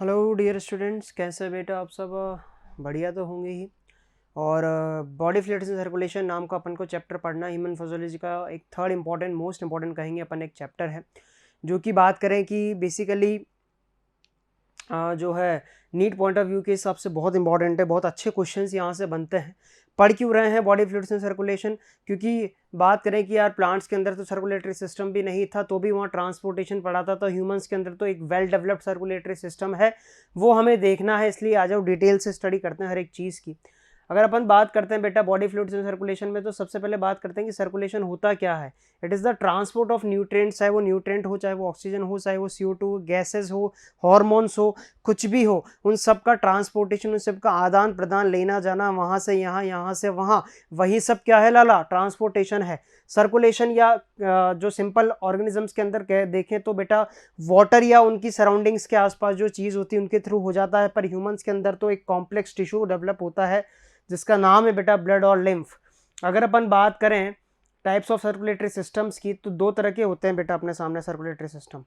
Hello dear students, कैसे बेटा आप सब? बढ़िया तो होंगे ही। और बॉडी फ्लूइड्स एंड सर्कुलेशन नाम का अपन को चैप्टर पढ़ना, ह्यूमन फिजियोलॉजी का एक थर्ड इंपॉर्टेंट मोस्ट इंपॉर्टेंट कहेंगे अपन एक चैप्टर है, जो कि बात करें कि बेसिकली जो है नीट पॉइंट ऑफ व्यू के हिसाब से बहुत इंपॉर्टेंट है। बहुत अच्छे क्वेश्चंस यहाँ से बनते हैं। पढ़ क्यों रहे हैं बॉडी फ्लूइड्स एंड सर्कुलेशन? क्योंकि बात करें कि यार प्लांट्स के अंदर तो सर्कुलेटरी सिस्टम भी नहीं था, तो भी वहाँ ट्रांसपोर्टेशन पड़ा था। तो ह्यूमंस के अंदर तो एक वेल डेवलप्ड सर्कुलेटरी सिस्टम है, वो हमें देखना है। इसलिए आ जाओ डिटेल से स्टडी करते हैं हर एक चीज़ की। अगर अपन बात करते हैं बेटा बॉडी फ्लूइड्स एंड सर्कुलेशन में, तो सबसे पहले बात करते हैं कि सर्कुलेशन होता क्या है। It is the transport of nutrients, चाहे वो न्यूट्रिएंट हो, चाहे वो ऑक्सीजन हो, चाहे वो CO2 गैसेज हो, हॉर्मोन्स हो, कुछ भी हो, उन सब का ट्रांसपोर्टेशन, उन सब का आदान प्रदान, लेना जाना, वहाँ से यहाँ, यहाँ से वहाँ, वही सब क्या है लाला? ट्रांसपोर्टेशन है। सर्कुलेशन या जो सिंपल ऑर्गेनिजम्स के अंदर देखें तो बेटा वाटर या उनकी सराउंडिंग्स के आसपास जो चीज़ होती है उनके थ्रू हो जाता है। पर ह्यूमंस के अंदर तो एक कॉम्प्लेक्स टिश्यू डेवलप होता है जिसका नाम है बेटा ब्लड और लिम्फ। अगर अपन बात करें टाइप्स ऑफ सर्कुलेटरी सिस्टम्स की, तो दो तरह के होते हैं बेटा अपने सामने सर्कुलेटरी सिस्टम।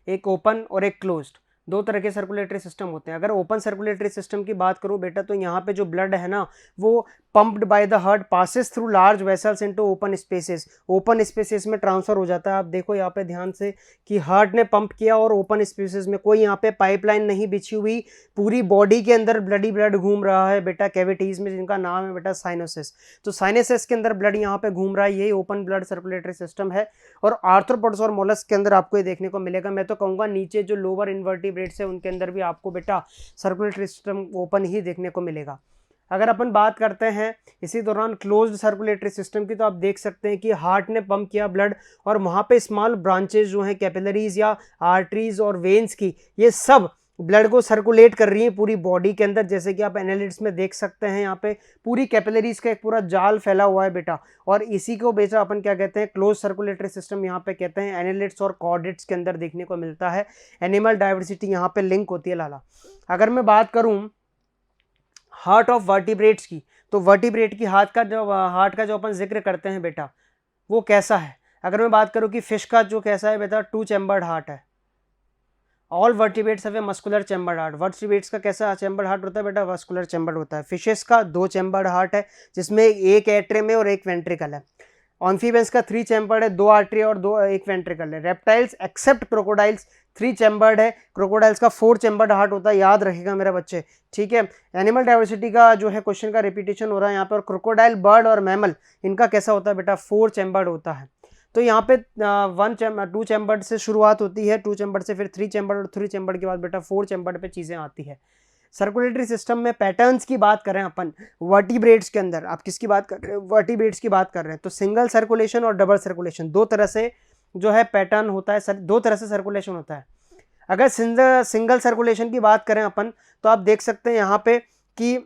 एक ओपन और एक क्लोज्ड, दो तरह के सर्कुलेटरी सिस्टम होते हैं। अगर ओपन सर्कुलेटरी सिस्टम की बात करूं बेटा, तो यहाँ पे जो ब्लड है ना, वो pumped by the heart passes through large vessels into open spaces. Open spaces में ट्रांसफर हो जाता है। आप देखो यहाँ पे ध्यान से कि हार्ट ने पंप किया और ओपन स्पेसेस में, कोई यहाँ पे पाइपलाइन नहीं बिछी हुई, पूरी बॉडी के अंदर ब्लडी ब्लड घूम रहा है बेटा कैविटीज में, जिनका नाम है बेटा साइनोसिस। तो साइनोसिस के अंदर ब्लड यहाँ पे घूम रहा है, यही ओपन ब्लड सर्कुलेटरी सिस्टम है। और आर्थ्रोपोड्स और मोलस्क के अंदर आपको ये देखने को मिलेगा। मैं तो कहूँगा नीचे जो लोअर इन्वर्टिब्रेट्स है उनके अंदर भी आपको बेटा सर्कुलेटरी सिस्टम ओपन ही देखने को मिलेगा। अगर अपन बात करते हैं इसी दौरान क्लोज्ड सर्कुलेटरी सिस्टम की, तो आप देख सकते हैं कि हार्ट ने पंप किया ब्लड और वहाँ पे स्मॉल ब्रांचेज जो हैं कैपिलरीज या आर्टरीज और वेन्स की, ये सब ब्लड को सर्कुलेट कर रही है पूरी बॉडी के अंदर। जैसे कि आप एनालिटिक्स में देख सकते हैं, यहाँ पे पूरी कैपिलरीज का एक पूरा जाल फैला हुआ है बेटा। और इसी को बेटा अपन क्या कहते हैं? क्लोज सर्कुलेटरी सिस्टम यहाँ पे कहते हैं। एनालिट्स और कॉर्डेट्स के अंदर देखने को मिलता है। एनिमल डाइवर्सिटी यहाँ पे लिंक होती है लाला। अगर मैं बात करूँ हार्ट ऑफ वर्टिब्रेट्स की, तो वर्टिब्रेट की हार्ट का जो अपन जिक्र करते हैं बेटा, वो कैसा है? अगर मैं बात करूँ कि फिश का जो कैसा है बेटा, 2 चैम्बर्ड हार्ट है। All vertebrates have a muscular chambered heart. Vertebrates का कैसा चैम्बर्ड हार्ट होता है बेटा? वस्कुलर चैम्बर्ड होता है। फिशेस का 2 चैम्बर्ड हार्ट है, जिसमें एक एट्रियम है और एक वेंट्रिकल है। ऑम्फीबियंस का 3 चैम्बर्ड है, 2 आर्टरी और 2 एक वेंट्रिकल है। रेप्टाइल्स एक्सेप्ट क्रोकोडाइल्स 3 चैम्बर्ड है। क्रोकोडाइल्स का 4 चैम्बर्ड हार्ट होता है, याद रखेगा मेरे बच्चे, ठीक है। एनिमल डाइवर्सिटी का जो है क्वेश्चन का रिपीटेशन हो रहा है यहाँ पर। क्रोकोडाइल, बर्ड और मैमल, इनका कैसा होता है बेटा? 4 चैम्बर्ड होता है। तो यहाँ पे 2 चैम्बर्ड से शुरुआत होती है, 2 चैम्बर्ड से फिर 3 चैम्बर्ड और 3 चैम्बर्ड के बाद बेटा 4 चैम्बर्ड पे चीज़ें आती है। सर्कुलेटरी सिस्टम में पैटर्न्स की बात करें अपन वर्टिब्रेट्स के अंदर, आप किसकी बात कर रहे हैं? वर्टिब्रेट्स की बात कर रहे हैं। तो सिंगल सर्कुलेशन और डबल सर्कुलेशन, दो तरह से जो है पैटर्न होता है, दो तरह से सर्कुलेशन होता है। अगर सिंगल सर्कुलेशन की बात करें अपन, तो आप देख सकते हैं यहाँ पे कि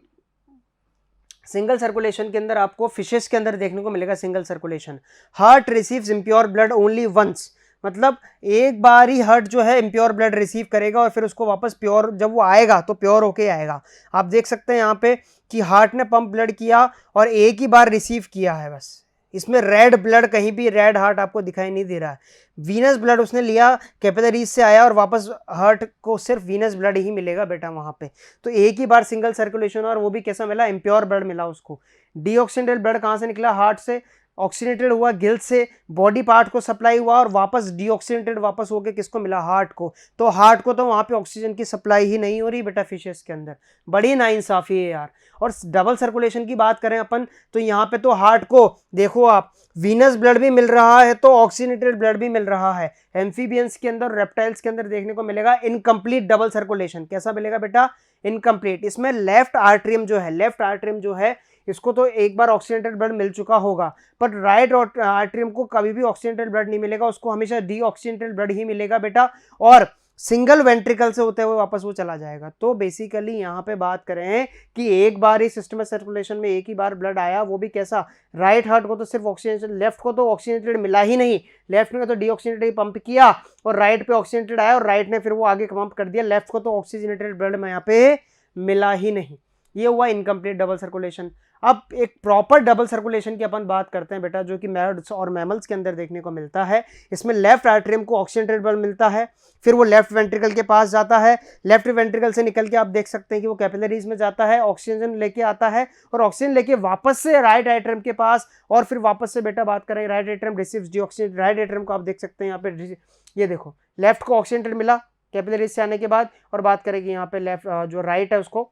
सिंगल सर्कुलेशन के अंदर आपको फिशेस के अंदर देखने को मिलेगा single circulation. Heart receives impure blood only once, मतलब एक बार ही हार्ट जो है इम्प्योर ब्लड रिसीव करेगा और फिर उसको वापस प्योर, जब वो आएगा तो प्योर होके आएगा। आप देख सकते हैं यहाँ पे कि हार्ट ने पंप ब्लड किया और एक ही बार रिसीव किया है बस। इसमें रेड ब्लड, कहीं भी रेड हार्ट आपको दिखाई नहीं दे रहा है। वीनस ब्लड उसने लिया, कैपिलरीज से आया और वापस हार्ट को सिर्फ वीनस ब्लड ही मिलेगा बेटा वहां पे। तो एक ही बार सिंगल सर्कुलेशन, और वो भी कैसा मिला? इम्प्योर ब्लड मिला उसको। डीऑक्सीनेटेड ब्लड कहाँ से निकला? हार्ट से। ऑक्सीनेटेड हुआ गिल्स से, बॉडी पार्ट को सप्लाई हुआ और वापस डीऑक्सीनेटेड वापस होके किसको मिला? हार्ट को। तो हार्ट को तो वहां पे ऑक्सीजन की सप्लाई ही नहीं हो रही बेटा फिशेस के अंदर। बड़ी नाइंसाफी है यार। और डबल सर्कुलेशन की बात करें अपन, तो यहाँ पे तो हार्ट को देखो आप, वीनस ब्लड भी मिल रहा है तो ऑक्सीनेटेड ब्लड भी मिल रहा है। एम्फीबियंस के अंदर, रेप्टाइल्स के अंदर देखने को मिलेगा इनकम्प्लीट डबल सर्कुलेशन। कैसा मिलेगा बेटा? इनकम्प्लीट। इसमें लेफ्ट आर्टरियम जो है इसको तो एक बार ऑक्सीनेटेड ब्लड मिल चुका होगा, पर राइट आर्टरियम को कभी भी ऑक्सीनेटेड ब्लड नहीं मिलेगा, उसको हमेशा डीऑक्सीनेटेड ब्लड ही मिलेगा बेटा। और सिंगल वेंट्रिकल से होते हुए वापस वो चला जाएगा। तो बेसिकली यहाँ पे बात करें कि एक बार ही सिस्टम सर्कुलेशन में एक ही बार ब्लड आया, वो भी कैसा? राइट हार्ट को तो सिर्फ ऑक्सीनेटेड, लेफ्ट को तो ऑक्सीनेटेड मिला ही नहीं, लेफ्ट ने तो डीऑक्सीनेटेड पंप किया और राइट पे ऑक्सीनेटेड आया और राइट ने फिर वो आगे पंप कर दिया। लेफ्ट को तो ऑक्सीजनेटेड ब्लड में यहाँ पे मिला ही नहीं। ये हुआ इनकम्प्लीट डबल सर्कुलेशन। अब एक प्रॉपर डबल सर्कुलेशन की अपन बात करते हैं बेटा, जो कि मैमल्स और मैमल्स के अंदर देखने को मिलता है। इसमें लेफ्ट आर्टरियम को ऑक्सीजनेटेड ब्लड मिलता है, फिर वो लेफ्ट वेंट्रिकल के पास जाता है, लेफ्ट वेंट्रिकल से निकल के आप देख सकते हैं कि वो कैपिलरीज में जाता है, ऑक्सीजन लेके आता है और ऑक्सीजन लेके वापस से राइट एट्रियम के पास, और फिर वापस से बेटा बात करें right atrium receives डीऑक्सीजन। Right atrium को आप देख सकते हैं यहाँ पे, ये देखो लेफ्ट को ऑक्सीजनेटेड मिला कैपिलरीज से आने के बाद, और बात करेंगे यहाँ पे लेफ्ट जो राइट है उसको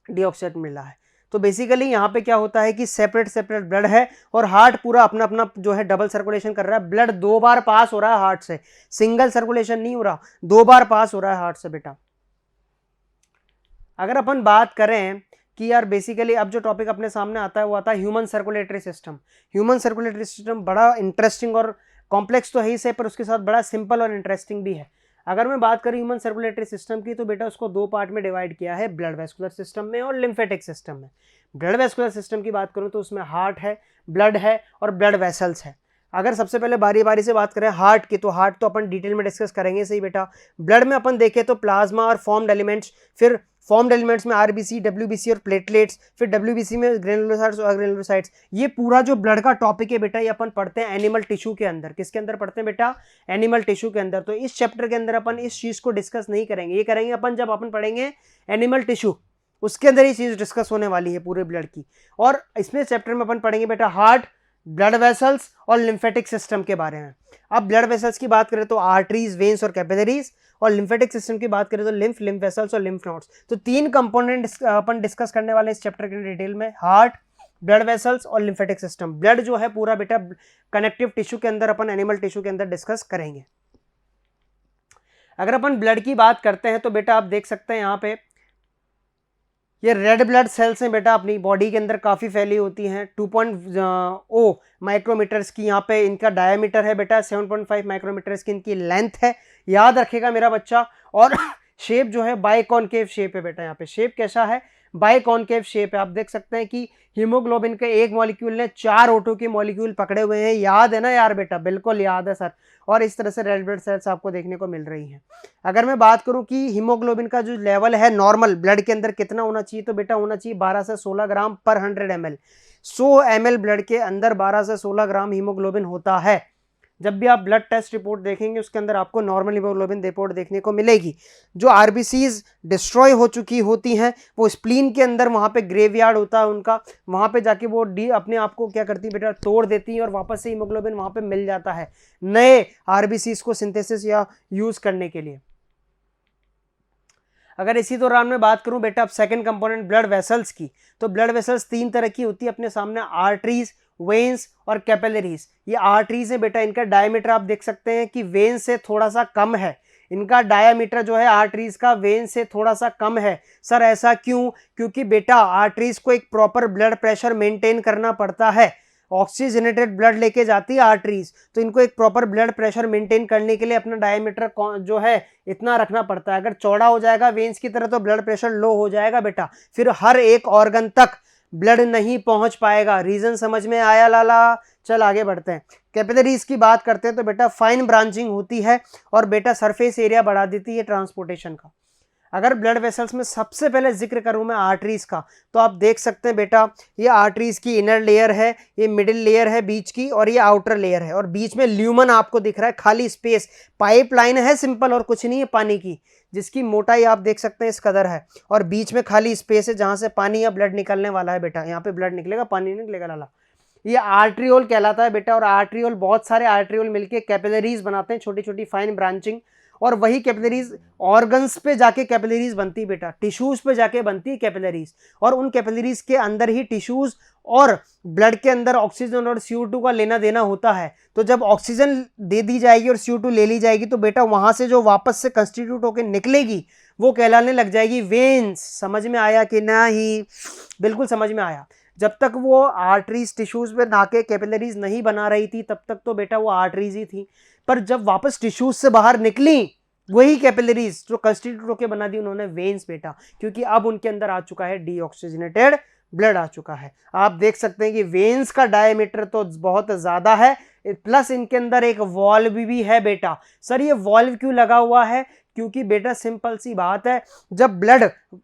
डीऑक्सीजनेट मिला है। तो बेसिकली यहाँ पे क्या होता है कि सेपरेट सेपरेट ब्लड है और हार्ट पूरा अपना अपना जो है डबल सर्कुलेशन कर रहा है। ब्लड 2 बार पास हो रहा है हार्ट से, सिंगल सर्कुलेशन नहीं हो रहा, 2 बार पास हो रहा है हार्ट से बेटा। अगर अपन बात करें कि यार बेसिकली अब जो टॉपिक अपने सामने आता है वो आता है human circulatory system. Human circulatory system बड़ा इंटरेस्टिंग और कॉम्प्लेक्स तो है ही से, पर उसके साथ बड़ा सिंपल और इंटरेस्टिंग भी है। अगर मैं बात करूं ह्यूमन सर्कुलेटरी सिस्टम की, तो बेटा उसको 2 पार्ट में डिवाइड किया है, ब्लड वेस्कुलर सिस्टम में और लिम्फेटिक सिस्टम में। ब्लड वेस्कुलर सिस्टम की बात करूं तो उसमें हार्ट है, ब्लड है और ब्लड वेसल्स है। अगर सबसे पहले बारी बारी से बात करें हार्ट की, तो हार्ट तो अपन डिटेल में डिस्कस करेंगे सही बेटा। ब्लड में अपन देखें तो प्लाज्मा और फॉर्म्ड एलिमेंट्स, फिर फॉर्म्ड एलिमेंट्स में आरबीसी, डब्ल्यूबीसी और प्लेटलेट्स, फिर डब्ल्यूबीसी में ग्रेनुलोसाइट्स और ग्रेनुलोसाइट्स। ये पूरा जो ब्लड का टॉपिक है बेटा, ये अपन पढ़ते हैं एनिमल टिश्यू के अंदर। किसके अंदर पढ़ते हैं बेटा? एनिमल टिश्यू के अंदर। तो इस चैप्टर के अंदर अपन इस चीज को डिस्कस नहीं करेंगे, ये करेंगे अपन जब अपन पढ़ेंगे एनिमल टिश्यू, उसके अंदर ये चीज डिस्कस होने वाली है पूरे ब्लड की। और इसमें चैप्टर में अपन पढ़ेंगे बेटा हार्ट, ब्लड वेसल्स और लिम्फेटिक सिस्टम के बारे में। अब ब्लड वेसल्स की बात करें तो आर्टरीज, वेन्स और कैपिलरीज, और लिम्फेटिक सिस्टम की बात करें तो लिम्फ, लिम्फ वेसल्स और लिम्फ नोड्स। तो 3 कंपोनेंट अपन डिस्कस करने वाले इस चैप्टर के डिटेल में, हार्ट, ब्लड वेसल्स और लिम्फेटिक सिस्टम। ब्लड जो है पूरा बेटा कनेक्टिव टिश्यू के अंदर, अपन एनिमल टिश्यू के अंदर डिस्कस करेंगे। अगर अपन ब्लड की बात करते हैं तो बेटा आप देख सकते हैं यहाँ पे ये रेड ब्लड सेल्स हैं बेटा, अपनी बॉडी के अंदर काफ़ी फैली होती हैं। 2.0 माइक्रोमीटर्स की यहाँ पे इनका डायमीटर है बेटा, 7.5 माइक्रोमीटर्स की इनकी लेंथ है, याद रखेगा मेरा बच्चा। और शेप जो है बाइकॉनकेव शेप है बेटा। यहाँ पे शेप कैसा है? बाइकॉनकेव शेप है। आप देख सकते हैं कि हीमोग्लोबिन के एक मॉलिक्यूल ने 4 O2 के मॉलिक्यूल पकड़े हुए हैं, याद है ना यार बेटा? बिल्कुल याद है सर। और इस तरह से रेड ब्लड सेल्स आपको देखने को मिल रही हैं। अगर मैं बात करूं कि हीमोग्लोबिन का जो लेवल है नॉर्मल ब्लड के अंदर कितना होना चाहिए, तो बेटा होना चाहिए 12 से 16 ग्राम पर 100 ml। 100 ml ब्लड के अंदर 12 से 16 ग्राम हीमोग्लोबिन होता है। जब भी आप ब्लड टेस्ट रिपोर्ट देखेंगे उसके अंदर आपको नॉर्मल हीमोग्लोबिन रिपोर्ट देखने को मिलेगी। जो आरबीसीज डिस्ट्रॉय हो चुकी होती हैं वो स्प्लीन के अंदर, वहाँ पे ग्रेवयार्ड होता है उनका, वहाँ पे जाके वो अपने आप को क्या करती है बेटा? तोड़ देती है और वापस से हीमोग्लोबिन वहाँ पे मिल जाता है नए आरबीसीज को सिंथेसिस या यूज करने के लिए। अगर इसी दौरान मैं बात करूं बेटा अब सेकंड कंपोनेंट ब्लड वेसल्स की, तो ब्लड वेसल्स 3 तरह की होती है अपने सामने, आर्टरीज, वेन्स और कैपिलरीज। ये आर्टरीज है बेटा, इनका डायमीटर आप देख सकते हैं कि वेन्स से थोड़ा सा कम है। इनका डायमीटर जो है आर्टरीज का वेन्स से थोड़ा सा कम है। सर ऐसा क्यों? क्योंकि बेटा आर्टरीज को एक प्रॉपर ब्लड प्रेशर मेंटेन करना पड़ता है। ऑक्सीजनेटेड ब्लड लेके जाती है आर्टरीज, तो इनको एक प्रॉपर ब्लड प्रेशर मेंटेन करने के लिए अपना डायमीटर जो है इतना रखना पड़ता है। अगर चौड़ा हो जाएगा वेन्स की तरह तो ब्लड प्रेशर लो हो जाएगा बेटा, फिर हर एक ऑर्गन तक ब्लड नहीं पहुंच पाएगा। रीजन समझ में आया लाला? चल आगे बढ़ते हैं। कैपिलरीज की बात करते हैं तो बेटा फाइन ब्रांचिंग होती है और बेटा सरफेस एरिया बढ़ा देती है ट्रांसपोर्टेशन का। अगर ब्लड वेसल्स में सबसे पहले जिक्र करूं मैं आर्टरीज का, तो आप देख सकते हैं बेटा ये आर्टरीज की इनर लेयर है, ये मिडिल लेयर है बीच की, और ये आउटर लेयर है, और बीच में ल्यूमन आपको दिख रहा है, खाली स्पेस। पाइपलाइन है सिंपल और कुछ नहीं है पानी की, जिसकी मोटाई आप देख सकते हैं इस कदर है, और बीच में खाली स्पेस है जहां से पानी या ब्लड निकलने वाला है बेटा। यहाँ पे ब्लड निकलेगा, पानी निकलेगा लाला। ये आर्ट्रियोल कहलाता है बेटा, और आर्ट्रियोल बहुत सारे आर्ट्रियोल मिलके कैपिलरीज बनाते हैं, छोटी छोटी फाइन ब्रांचिंग, और वही कैपिलरीज ऑर्गन्स पे जाके कैपिलरीज बनती है बेटा, टिश्यूज पे जाके बनती है कैपिलरीज, और उन कैपिलरीज के अंदर ही टिश्यूज और ब्लड के अंदर ऑक्सीजन और CO2 का लेना देना होता है। तो जब ऑक्सीजन दे दी जाएगी और CO2 ले ली जाएगी तो बेटा वहां से जो वापस से कंस्टिट्यूट होकर निकलेगी वो कहलाने लग जाएगी वेन्स। समझ में आया कि नहीं? बिल्कुल समझ में आया। जब तक वो आर्टरीज टिश्यूज में नाके कैपिलरीज नहीं बना रही थी तब तक तो बेटा वो आर्टरीज ही थी, पर जब वापस टिश्यूज से बाहर निकली वही कैपिलरीज जो कंस्टिट्यूट होकर बना दी उन्होंने वेन्स बेटा, क्योंकि अब उनके अंदर आ चुका है डीऑक्सीजनेटेड ब्लड आ चुका है। आप देख सकते हैं कि वेन्स का डायमीटर तो बहुत ज्यादा है, प्लस इनके अंदर एक वॉल्व भी है बेटा। सर ये वॉल्व क्यों लगा हुआ है? क्योंकि बेटा सिंपल सी बात है, जब ब्लड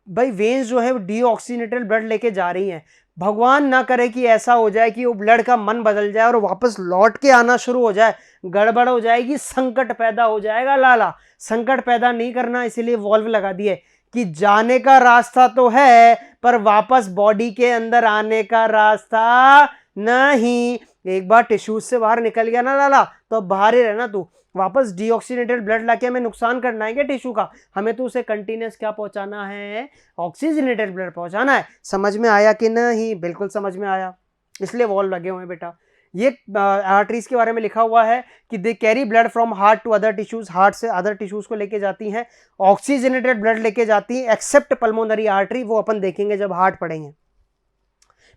भाई वेन्स जो है वो डीऑक्सीनेटेड ब्लड लेके जा रही हैं, भगवान ना करे कि ऐसा हो जाए कि वो ब्लड का मन बदल जाए और वापस लौट के आना शुरू हो जाए, गड़बड़ हो जाएगी, संकट पैदा हो जाएगा। लाला संकट पैदा नहीं करना, इसीलिए वॉल्व लगा दिए कि जाने का रास्ता तो है पर वापस बॉडी के अंदर आने का रास्ता नहीं। एक बार टिश्यूज से बाहर निकल गया ना लाला, तो अब बाहर ही रहना तू। वापस डीऑक्सीनेटेड ब्लड लाके हमें नुकसान करना है क्या टिश्यू का? हमें तो उसे कंटिन्यूस क्या पहुंचाना है? ऑक्सीजनेटेड ब्लड पहुंचाना है। समझ में आया कि नहीं? बिल्कुल समझ में आया, इसलिए वॉल्व लगे हुए हैं बेटा। ये आर्टरीज के बारे में लिखा हुआ है कि they carry blood from heart to other tissues, heart से अदर टिश्यूज को लेके जाती हैं, ऑक्सीजनेटेड ब्लड लेके जाती हैं, एक्सेप्ट पल्मोनरी आर्टरी, वो अपन देखेंगे जब हार्ट पढ़ेंगे।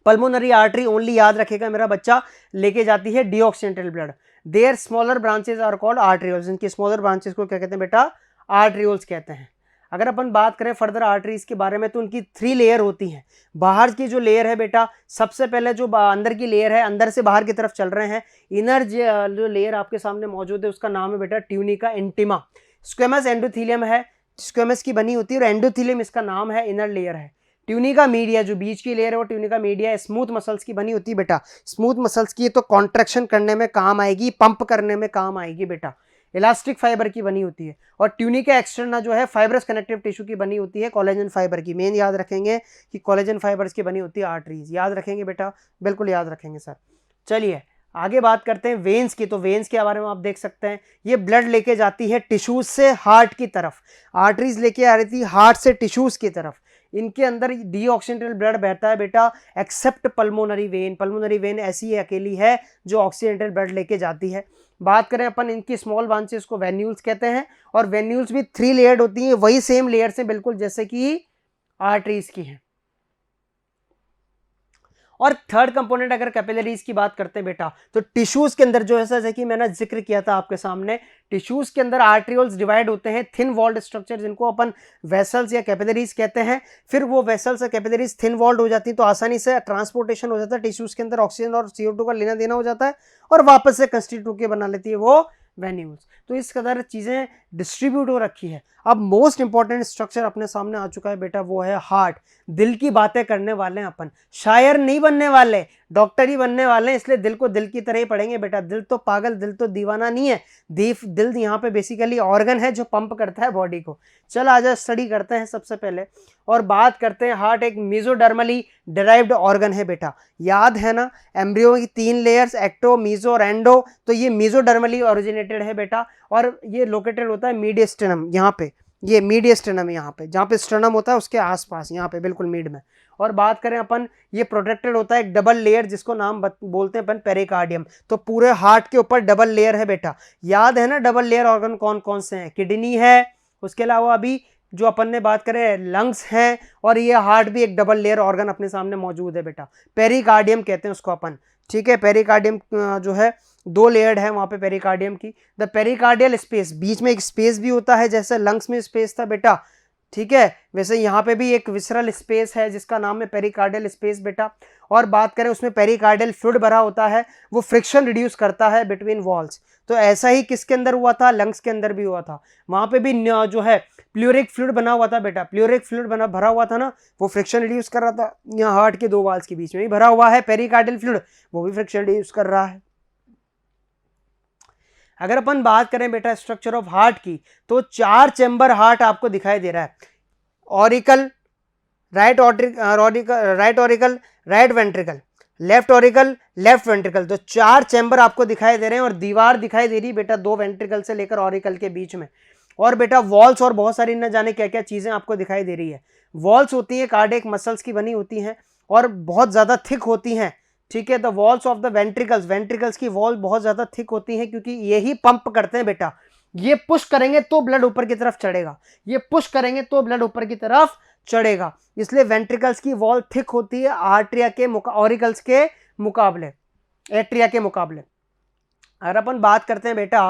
पल्मोनरी आर्टरी ओनली याद रखेगा मेरा बच्चा, लेके जाती है deoxygenated blood. Their smaller branches are called arterioles, इनकी स्मॉलर ब्रांचेस को क्या कहते हैं बेटा? आर्टरियोल्स कहते हैं। अगर अपन बात करें फर्दर आर्टरीज के बारे में तो उनकी 3 लेयर होती हैं। बाहर की जो लेयर है बेटा, सबसे पहले जो अंदर की लेयर है, अंदर से बाहर की तरफ चल रहे हैं, इनर जो लेयर आपके सामने मौजूद है उसका नाम है बेटा ट्यूनिका इंटिमा। स्क्वेमस एंडोथीलियम है, स्क्वेमस की बनी होती है, और एंडोथीलियम इसका नाम है, इनर लेयर है। ट्यूनिका मीडिया जो बीच की लेयर है वो ट्यूनिका मीडिया स्मूथ मसल्स की बनी होती है बेटा। स्मूथ मसल्स की तो कॉन्ट्रैक्शन करने में काम आएगी, पंप करने में काम आएगी बेटा। इलास्टिक फाइबर की बनी होती है। और ट्यूनिका एक्सटर्ना जो है फाइब्रस कनेक्टिव टिश्यू की बनी होती है, कोलेजन फाइबर की। मेन याद रखेंगे कि कोलेजन फाइबर्स की बनी होती है आर्टरीज। याद रखेंगे बेटा, बिल्कुल याद रखेंगे सर। चलिए आगे बात करते हैं वेन्स की। तो वेन्स के बारे में आप देख सकते हैं, ये ब्लड लेके जाती है टिश्यूज से हार्ट की तरफ। आर्टरीज लेके आ रही थी हार्ट से टिश्यूज की तरफ। इनके अंदर डीऑक्सीनेटेड ब्लड बहता है बेटा, accept pulmonary vein. Pulmonary vein ऐसी अकेली है जो ऑक्सीनेटेड ब्लड लेके जाती है। बात करें अपन इनकी स्मॉल ब्रांचेस को वेन्यूल्स कहते हैं, और वेन्यूल्स भी 3 लेयर्ड होती हैं, वही सेम लेयर से बिल्कुल जैसे कि आर्टरीज की हैं। और थर्ड कंपोनेंट अगर कैपिलरीज की बात करते हैं बेटा, तो टिश्यूज के अंदर जो है जैसे कि मैंने जिक्र किया था आपके सामने, टिश्यूज के अंदर आर्ट्रियोल्स डिवाइड होते हैं, थिन वॉल्ड स्ट्रक्चर जिनको अपन वेसल्स या कैपिलरीज कहते हैं। फिर वो वेसल्स या कैपिलरीज थिन वॉल्ड हो जाती है तो आसानी से ट्रांसपोर्टेशन हो जाता है, टिश्यूज के अंदर ऑक्सीजन और CO2 का लेना देना हो जाता है, और वापस से कंस्टिट्यूट के बना लेती है वो वेन्यूल्स। तो इस कदर चीजें डिस्ट्रीब्यूट हो रखी है। अब मोस्ट इंपॉर्टेंट स्ट्रक्चर अपने सामने आ चुका है बेटा, वो है हार्ट। दिल की बातें करने वाले हैं अपन, शायर नहीं बनने वाले, डॉक्टर ही बनने वाले हैं, इसलिए दिल को दिल की तरह ही पढ़ेंगे बेटा। दिल तो पागल, दिल तो दीवाना नहीं है। दिल यहाँ पे बेसिकली ऑर्गन है जो पंप करता है बॉडी को। चल आजा स्टडी करते हैं सबसे पहले, और बात करते हैं हार्ट एक मेसोडर्मली डिराइव्ड ऑर्गन है बेटा। याद है ना, एम्ब्रियो की 3 लेयर्स, एक्टो, मीजो और एंडो, तो ये मेसोडर्मली ओरिजिनेटेड है बेटा, और ये लोकेटेड होता है मीडियस्टेनम, यहाँ पे, ये मीडियस्टेनम यहाँ पे, जहाँ पे स्टेनम होता है उसके आसपास, यहाँ पे बिल्कुल मिड में। और बात करें अपन, ये प्रोटेक्टेड होता है एक डबल लेयर जिसको नाम बोलते हैं अपन पेरिकार्डियम। तो पूरे हार्ट के ऊपर डबल लेयर है बेटा। याद है ना डबल लेयर ऑर्गन कौन कौन से हैं? किडनी है, उसके अलावा अभी जो अपन ने बात करें लंग्स हैं, और ये हार्ट भी एक डबल लेयर ऑर्गन अपने सामने मौजूद है बेटा। पेरिकार्डियम कहते हैं उसको अपन, ठीक है। पेरिकार्डियम जो है 2 लेयर्ड है वहाँ पे पेरिकार्डियम की। द पेरिकार्डियल स्पेस, बीच में एक स्पेस भी होता है जैसे लंग्स में स्पेस था बेटा, ठीक है, वैसे यहाँ पे भी एक विसरल स्पेस है जिसका नाम है पेरिकार्डियल स्पेस बेटा। और बात करें उसमें पेरिकार्डियल फ्लूइड भरा होता है, वो फ्रिक्शन रिड्यूस करता है बिटवीन वॉल्स। तो ऐसा ही किसके अंदर हुआ था? लंग्स के अंदर भी हुआ था। वहाँ पे भी जो है प्लूरिक फ्लूइड बना हुआ था बेटा, प्लूरिक फ्लूइड भरा हुआ था ना, वो फ्रिक्शन रिड्यूस कर रहा था। यहाँ हार्ट के 2 वॉल्स के बीच में भी भरा हुआ है पेरिकार्डियल फ्लूइड, वो भी फ्रिक्शन रिड्यूस कर रहा है। अगर अपन बात करें बेटा स्ट्रक्चर ऑफ हार्ट की, तो 4 चैम्बर हार्ट आपको दिखाई दे रहा है। Auricle, right auricle, right ventricle, left auricle, left ventricle, तो 4 चैम्बर आपको दिखाई दे रहे हैं। और दीवार दिखाई दे रही बेटा 2 वेंट्रिकल से लेकर ऑरिकल के बीच में। और बेटा वॉल्स और बहुत सारी न जाने क्या क्या चीजें आपको दिखाई दे रही है। वॉल्स होती हैं कार्डियक मसल्स की बनी होती हैं और बहुत ज्यादा थिक होती हैं, ठीक है। The walls of the ventricles, ventricles की वॉल बहुत ज्यादा थिक होती हैं क्योंकि यही पंप करते हैं बेटा। ये पुश करेंगे तो ब्लड ऊपर की तरफ चढ़ेगा, ये पुश करेंगे तो ब्लड ऊपर की तरफ चढ़ेगा, इसलिए वेंट्रिकल्स की वॉल थिक होती है आर्ट्रिया के ऑरिकल्स के मुकाबले, एट्रिया के मुकाबले। अगर अपन बात करते हैं बेटा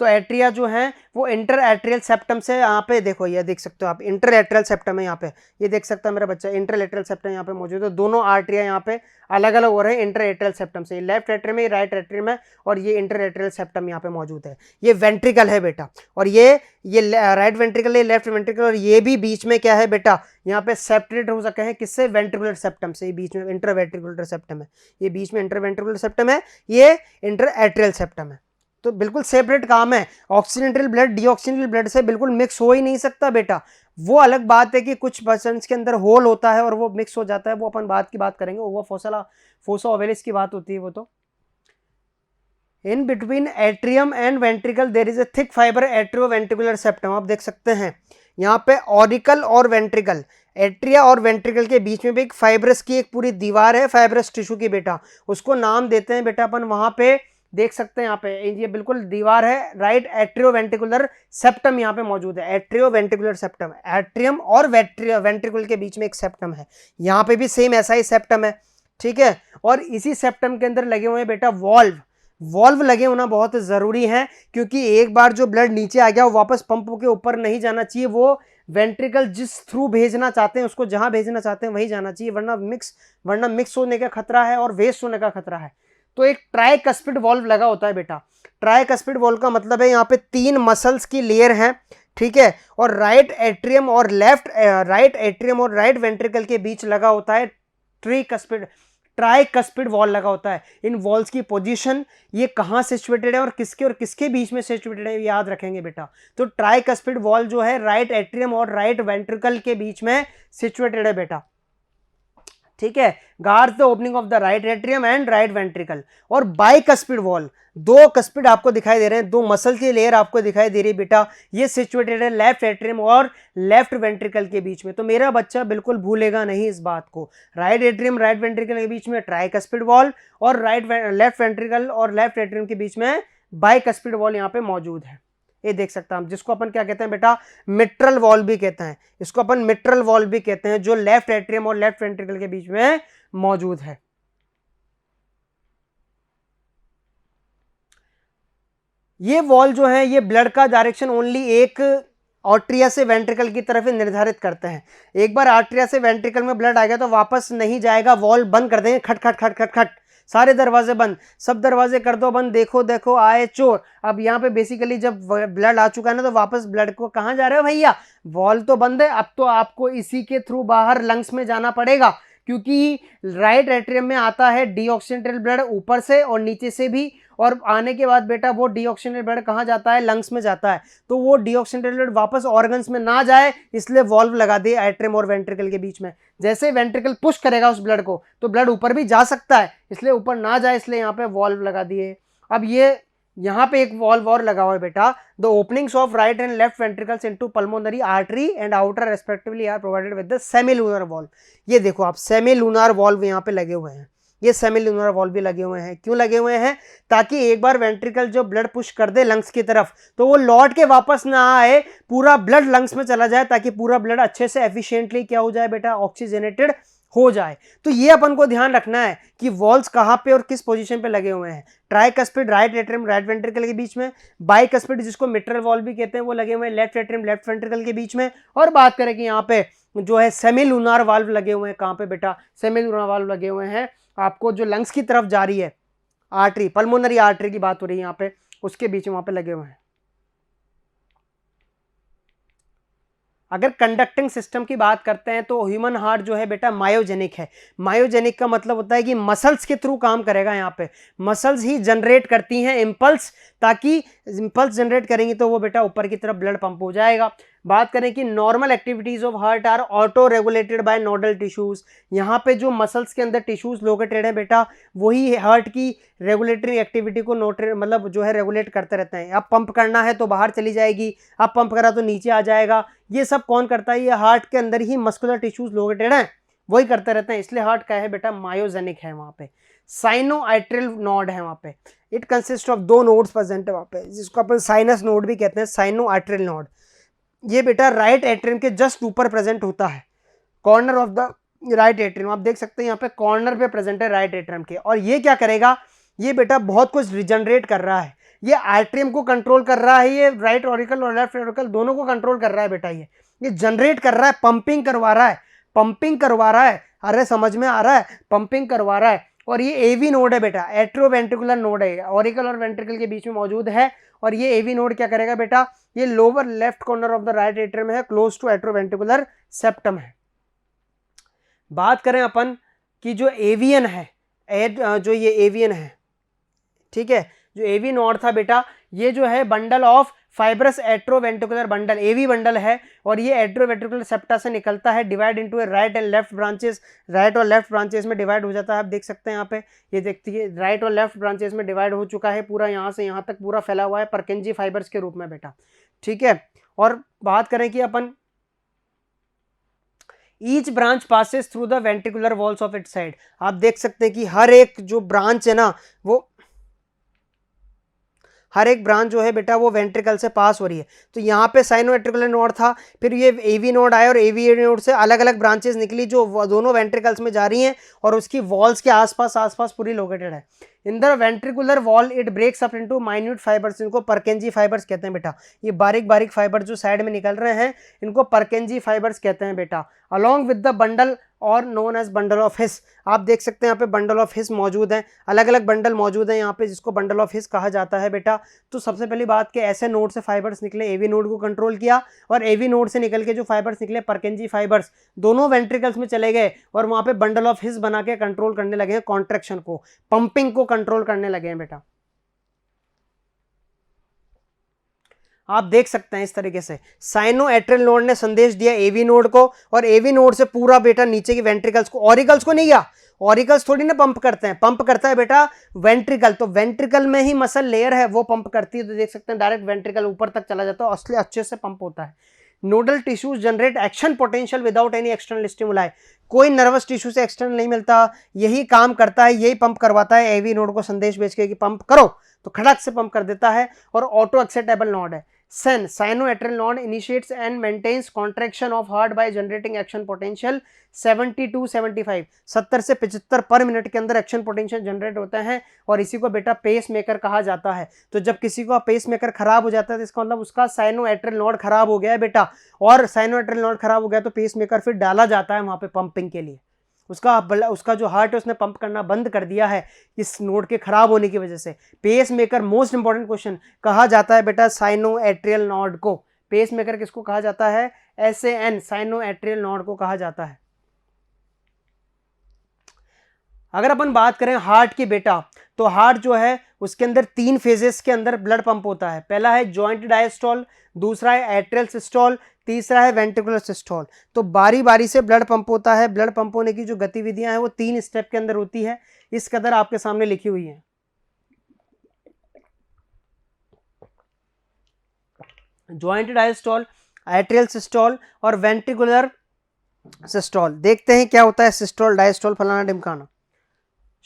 तो एट्रिया जो है वो इंटर एट्रियल सेप्टम से, यहाँ पे देखो ये देख सकते हो आप, इंटर एट्रियल सेप्टम है यहाँ पे, ये देख सकता है मेरा बच्चा, इंटर एट्रियल सेप्टम यहाँ पे मौजूद है। दोनों आर्टरिया यहाँ पे अलग अलग हो रहे हैं इंटर एट्रियल सेप्टम से, लेफ्ट एट्रियम है, राइट एट्रियम है, और ये इंटर एट्रियल सेप्टम यहाँ पे मौजूद है। ये वेंट्रिकल है बेटा, और ये राइट वेंट्रिकल है, लेफ्ट वेंट्रिकल, और ये भी बीच में क्या है बेटा, यहाँ पे सेपरेट हो सके हैं किससे, वेंट्रिकुलर सेप्टम से। ये बीच में इंटरवेंट्रिकुलर सेप्टम है, ये बीच में इंटरवेंट्रिकुलर सेप्टम है, ये इंटर एट्रियल सेप्टम है। तो बिल्कुल सेपरेट काम है। ऑक्सीडेंटल ब्लड डीऑक्सीडेंटल ब्लड से बिल्कुल मिक्स हो ही नहीं सकता बेटा। वो अलग बात है कि कुछ पर्सन्स के अंदर होल होता है और वो मिक्स हो जाता है, वो अपन बात की बात करेंगे, वो फोसा ओवेलिस की बात होती है वो। तो in between atrium and ventricle there is a thick fibre atrioventricular septum. आप देख सकते हैं यहाँ पे ऑरिकल और वेंट्रिकल, एट्रिया और वेंट्रिकल के बीच में भी एक फाइब्रस की एक पूरी दीवार है, फाइब्रस टिश्यू की बेटा, उसको नाम देते हैं बेटा अपन, वहां पे देख सकते हैं यहाँ पे ये बिल्कुल दीवार है, राइट एट्रियोवेंट्रिकुलर सेप्टम यहाँ पे मौजूद है। एट्रियोवेंट्रिकुलर सेप्टम, एट्रियम और वेंट्रिकल के बीच में एक सेप्टम है, यहाँ पे भी सेम ऐसा ही सेप्टम है, ठीक है। और इसी सेप्टम के अंदर लगे हुए हैं बेटा वॉल्व लगे होना बहुत ज़रूरी है, क्योंकि एक बार जो ब्लड नीचे आ गया वो वापस पंप के ऊपर नहीं जाना चाहिए, वो वेंट्रिकल जिस थ्रू भेजना चाहते हैं उसको जहां भेजना चाहते हैं वहीं जाना चाहिए, वरना मिक्स होने का खतरा है और वेस्ट होने का खतरा है। तो एक ट्राइकस्पिड वॉल्व लगा होता है बेटा। ट्राइकस्पिड वॉल्व का मतलब है यहाँ पे 3 मसल्स की लेयर है, ठीक है, और राइट एट्रियम और राइट वेंट्रिकल के बीच लगा होता है ट्राइकस्पिड वॉल लगा होता है। इन वॉल्स की पोजीशन, ये कहाँ सिचुएटेड है और किसके बीच में सिचुएटेड है, याद रखेंगे बेटा। तो ट्राइकस्पिड वॉल जो है राइट एट्रियम और राइट वेंट्रिकल के बीच में सिचुएटेड है बेटा, ठीक है। Guards the opening of the right atrium and right ventricle. और बाइकस्पिड वॉल, 2 कस्पिड आपको दिखाई दे रहे हैं, 2 मसल की लेयर आपको दिखाई दे रही है बेटा, ये सिचुएटेड है लेफ्ट एट्रियम और लेफ्ट वेंट्रिकल के बीच में। तो मेरा बच्चा बिल्कुल भूलेगा नहीं इस बात को, राइट एट्रियम राइट वेंट्रिकल के बीच में ट्राइकस्पिड वॉल, और लेफ्ट वेंट्रिकल और लेफ्ट एट्रियम के बीच में बाइकस्पिड वॉल यहाँ पे मौजूद है। ये देख सकते हैं हम, जिसको अपन क्या कहते हैं बेटा, मिट्रल वॉल भी कहते हैं, इसको अपन मिट्रल वॉल भी कहते हैं, जो लेफ्ट एट्रियम और लेफ्ट वेंट्रिकल के बीच में मौजूद है। ये वॉल जो है ये ब्लड का डायरेक्शन ओनली एक आर्टरिया से वेंट्रिकल की तरफ ही निर्धारित करते हैं। एक बार आर्टरिया से वेंट्रिकल में ब्लड आ गया तो वापस नहीं जाएगा, वॉल बंद कर देंगे, खट खट खट खट खट, सारे दरवाजे बंद, सब दरवाजे कर दो बंद, देखो देखो आए चोर। अब यहाँ पे बेसिकली जब ब्लड आ चुका है ना, तो वापस ब्लड को कहाँ जा रहे हो भैया, वॉल तो बंद है, अब तो आपको इसी के थ्रू बाहर लंग्स में जाना पड़ेगा, क्योंकि राइट एट्रियम में आता है डीऑक्सीजनेटेड ब्लड ऊपर से और नीचे से भी, और आने के बाद बेटा वो डीऑक्सीजनेटेड ब्लड कहाँ जाता है, लंग्स में जाता है। तो वो डीऑक्सीजनेटेड ब्लड वापस ऑर्गन्स में ना जाए, इसलिए वॉल्व लगा दिए एट्रियम और वेंट्रिकल के बीच में। जैसे वेंट्रिकल पुश करेगा उस ब्लड को तो ब्लड ऊपर भी जा सकता है, इसलिए ऊपर ना जाए, इसलिए यहाँ पे वॉल्व लगा दिए। अब ये यहाँ पे एक वॉल्व और लगा हुआ है बेटा, the openings of right and left ventricles into pulmonary artery and आउटर respectively are provided with the semilunar valve. ये देखो आप, सेमीलूनर वॉल्व यहाँ पे लगे हुए हैं, ये सेमीलूनर वॉल्व भी लगे हुए हैं। क्यों लगे हुए हैं, ताकि एक बार वेंट्रिकल जो ब्लड पुश कर दे लंग्स की तरफ तो वो लौट के वापस ना आए, पूरा ब्लड लंग्स में चला जाए, ताकि पूरा ब्लड अच्छे से एफिशिएंटली क्या हो जाए बेटा, ऑक्सीजनेटेड हो जाए। तो ये अपन को ध्यान रखना है कि वॉल्स कहाँ पे और किस पोजीशन पे लगे हुए हैं। Tricuspid right atrium right ventricle के बीच में, बाइकस्पिड जिसको मिट्रल वॉल्व भी कहते हैं वो लगे हुए हैं लेफ्ट एट्रियम लेफ्ट वेंट्रिकल के बीच में। और बात करें कि यहाँ पे जो है सेमीलूनर वाल्व लगे हुए हैं, कहाँ पे बेटा, सेमीलूनर वाल्व लगे हुए हैं आपको जो लंग्स की तरफ जा रही है आर्टरी, पल्मोनरी आर्टरी की बात हो रही है यहाँ पे, उसके बीच में वहां पे लगे हुए हैं। अगर कंडक्टिंग सिस्टम की बात करते हैं तो ह्यूमन हार्ट जो है बेटा मायोजेनिक है। मायोजेनिक का मतलब होता है कि मसल्स के थ्रू काम करेगा, यहाँ पे मसल्स ही जनरेट करती हैं इम्पल्स, ताकि इम्पल्स जनरेट करेंगी तो वो बेटा ऊपर की तरफ ब्लड पंप हो जाएगा। बात करें कि normal activities of heart are auto regulated by nodal tissues, यहाँ पे जो मसल्स के अंदर टिश्यूज लोकेटेड है बेटा, वही हार्ट की रेगुलेटरी एक्टिविटी को मतलब जो है रेगुलेट करते रहते हैं। अब पंप करना है तो बाहर चली जाएगी, अब पंप करा तो नीचे आ जाएगा, ये सब कौन करता है, ये हार्ट के अंदर ही मस्कुलर टिश्यूज लोकेटेड हैं, वही करते रहते हैं, इसलिए हार्ट क्या है बेटा, मायोजेनिक है। वहाँ पे साइनोआर्टरियल नोड है, वहाँ पे it consist of 2 nodes present है वहाँ पे, जिसको अपन साइनस नोड भी कहते हैं, साइनोआर्टरियल नोड। ये बेटा राइट एट्रियम के जस्ट ऊपर प्रेजेंट होता है, corner of the right atrium, आप देख सकते हैं यहाँ पे कॉर्नर पे प्रेजेंट है राइट एट्रियम के। और ये क्या करेगा, ये बेटा बहुत कुछ रिजनरेट कर रहा है, ये आर्ट्रियम को कंट्रोल कर रहा है, ये राइट ऑरिकल और लेफ्ट ऑरिकल दोनों को कंट्रोल कर रहा है बेटा। ये जनरेट कर रहा है, पंपिंग करवा रहा है, पंपिंग करवा रहा है। अरे समझ में आ रहा है, पंपिंग करवा रहा है। और ये एवी नोड है बेटा, एट्रोवेंट्रिकुलर नोड है, ऑरिकल और वेंट्रिकल के बीच में मौजूद है। और ये एवी नोड क्या करेगा बेटा, ये lower left corner of the right atrium में है, क्लोज टू एट्रोवेंट्रिकुलर सेप्टम है। बात करें अपन कि जो एवियन है, जो ये एवियन है, ठीक है, जो एवी नोड था बेटा, ये जो है bundle of fibrous atrioventricular bundle, AV bundle है। और ये एट्रोवेंट्रिकुलर सेप्टा से निकलता है, divide into right and left branches, right और लेफ्ट ब्रांचेस में डिवाइड हो जाता है। आप देख सकते हैं यहाँ पे, ये देखिए राइट और लेफ्ट ब्रांचेस में डिवाइड हो चुका है पूरा, यहाँ से यहाँ तक पूरा फैला हुआ है परकेंजी फाइबर्स के रूप में बेटा, ठीक है। और बात करें कि अपन each branch passes through the ventricular walls of its side, आप देख सकते हैं कि हर एक जो ब्रांच है ना, वो हर एक ब्रांच जो है बेटा वो वेंट्रिकल से पास हो रही है। तो यहाँ पे साइनोवेंट्रिकुलर नोड था, फिर ये एवी नोड आया और एवी नोड से अलग अलग ब्रांचेस निकली जो दोनों वेंट्रिकल्स में जा रही हैं और उसकी वॉल्स के आसपास पूरी लोकेटेड है। In the ventricular wall it breaks up into minute fibres, इनको परकेंजी फाइबर्स कहते हैं बेटा। ये बारीक बारीक फाइबर जो साइड में निकल रहे हैं इनको परकेंजी फाइबर्स कहते हैं बेटा। अलॉन्ग विद द बंडल और known as bundle of His, आप देख सकते हैं यहाँ पे बंडल ऑफ हिस मौजूद है, अलग अलग बंडल मौजूद है यहाँ पे जिसको बंडल ऑफ हिस कहा जाता है बेटा। तो सबसे पहली बात कि ऐसे नोड से फाइबर्स निकले, एवी नोड को कंट्रोल किया और एवी नोड से निकल के जो फाइबर्स निकले परकेंजी फाइबर्स दोनों वेंट्रिकल्स में चले गए और वहां पे बंडल ऑफ हिस बना के कंट्रोल करने लगे हैं कॉन्ट्रैक्शन को, पंपिंग को कंट्रोल करने लगे हैं बेटा। आप देख सकते हैं इस तरीके से साइनो एट्रियल नोड ने संदेश दिया एवी नोड को और एवी नोड से पूरा बेटा नीचे की वेंट्रिकल्स को, ऑरिकल्स को नहीं गया, ऑरिकल्स थोड़ी ना पंप करते हैं, पंप करता है बेटा वेंट्रिकल। तो वेंट्रिकल में ही मसल लेयर है वो पंप करती है, तो देख सकते हैं डायरेक्ट वेंट्रिकल ऊपर तक चला जाता है, इसलिए अच्छे से पंप होता है। Nodal tissues generate action potential without any external stimuli, कोई नर्वस टिश्यू से एक्सटर्नल नहीं मिलता, यही काम करता है, यही पंप करवाता है एवी नोड को संदेश भेज के कि पंप करो, तो खड़क से पंप कर देता है। और ऑटो एक्साइटेबल नोड है। Sen, sinoatrial node initiates and maintains contraction of heart by generating action potential 70 to 75, 70 से 75 पर मिनट के अंदर एक्शन पोटेंशियल जनरेट होता है और इसी को बेटा पेस मेकर कहा जाता है। तो जब किसी को पेस मेकर खराब हो जाता है तो इसका मतलब उसका साइनोएट्रियल नोड खराब हो गया है बेटा, और साइनोएट्रियल नोड खराब हो गया तो पेस मेकर फिर डाला जाता है वहां पे पंपिंग के लिए। उसका जो हार्ट है उसने पंप करना बंद कर दिया है इस नोड के खराब होने की वजह से। Pacemaker most important question कहा जाता है बेटा साइनोएट्रियल नोड को। पेस मेकर किसको कहा जाता है? SAN, साइनोएट्रियल नोड को कहा जाता है। अगर अपन बात करें हार्ट की बेटा, तो हार्ट जो है उसके अंदर 3 फेजेस के अंदर ब्लड पंप होता है। पहला है जॉइंट डायस्टोल, दूसरा है एट्रियल सिस्टोल, तीसरा है वेंट्रिकुलर सिस्टोल। तो बारी बारी से ब्लड पंप होता है। ब्लड पंप होने की जो गतिविधियां हैं वो 3 स्टेप के अंदर होती है, इस कदर आपके सामने लिखी हुई है। जॉइंट डायस्टोल, एट्रियल सिस्टोल और वेंट्रिकुलर सिस्टोल। देखते हैं क्या होता है सिस्टोल, डायस्टोल, फलाना ढिमकाना।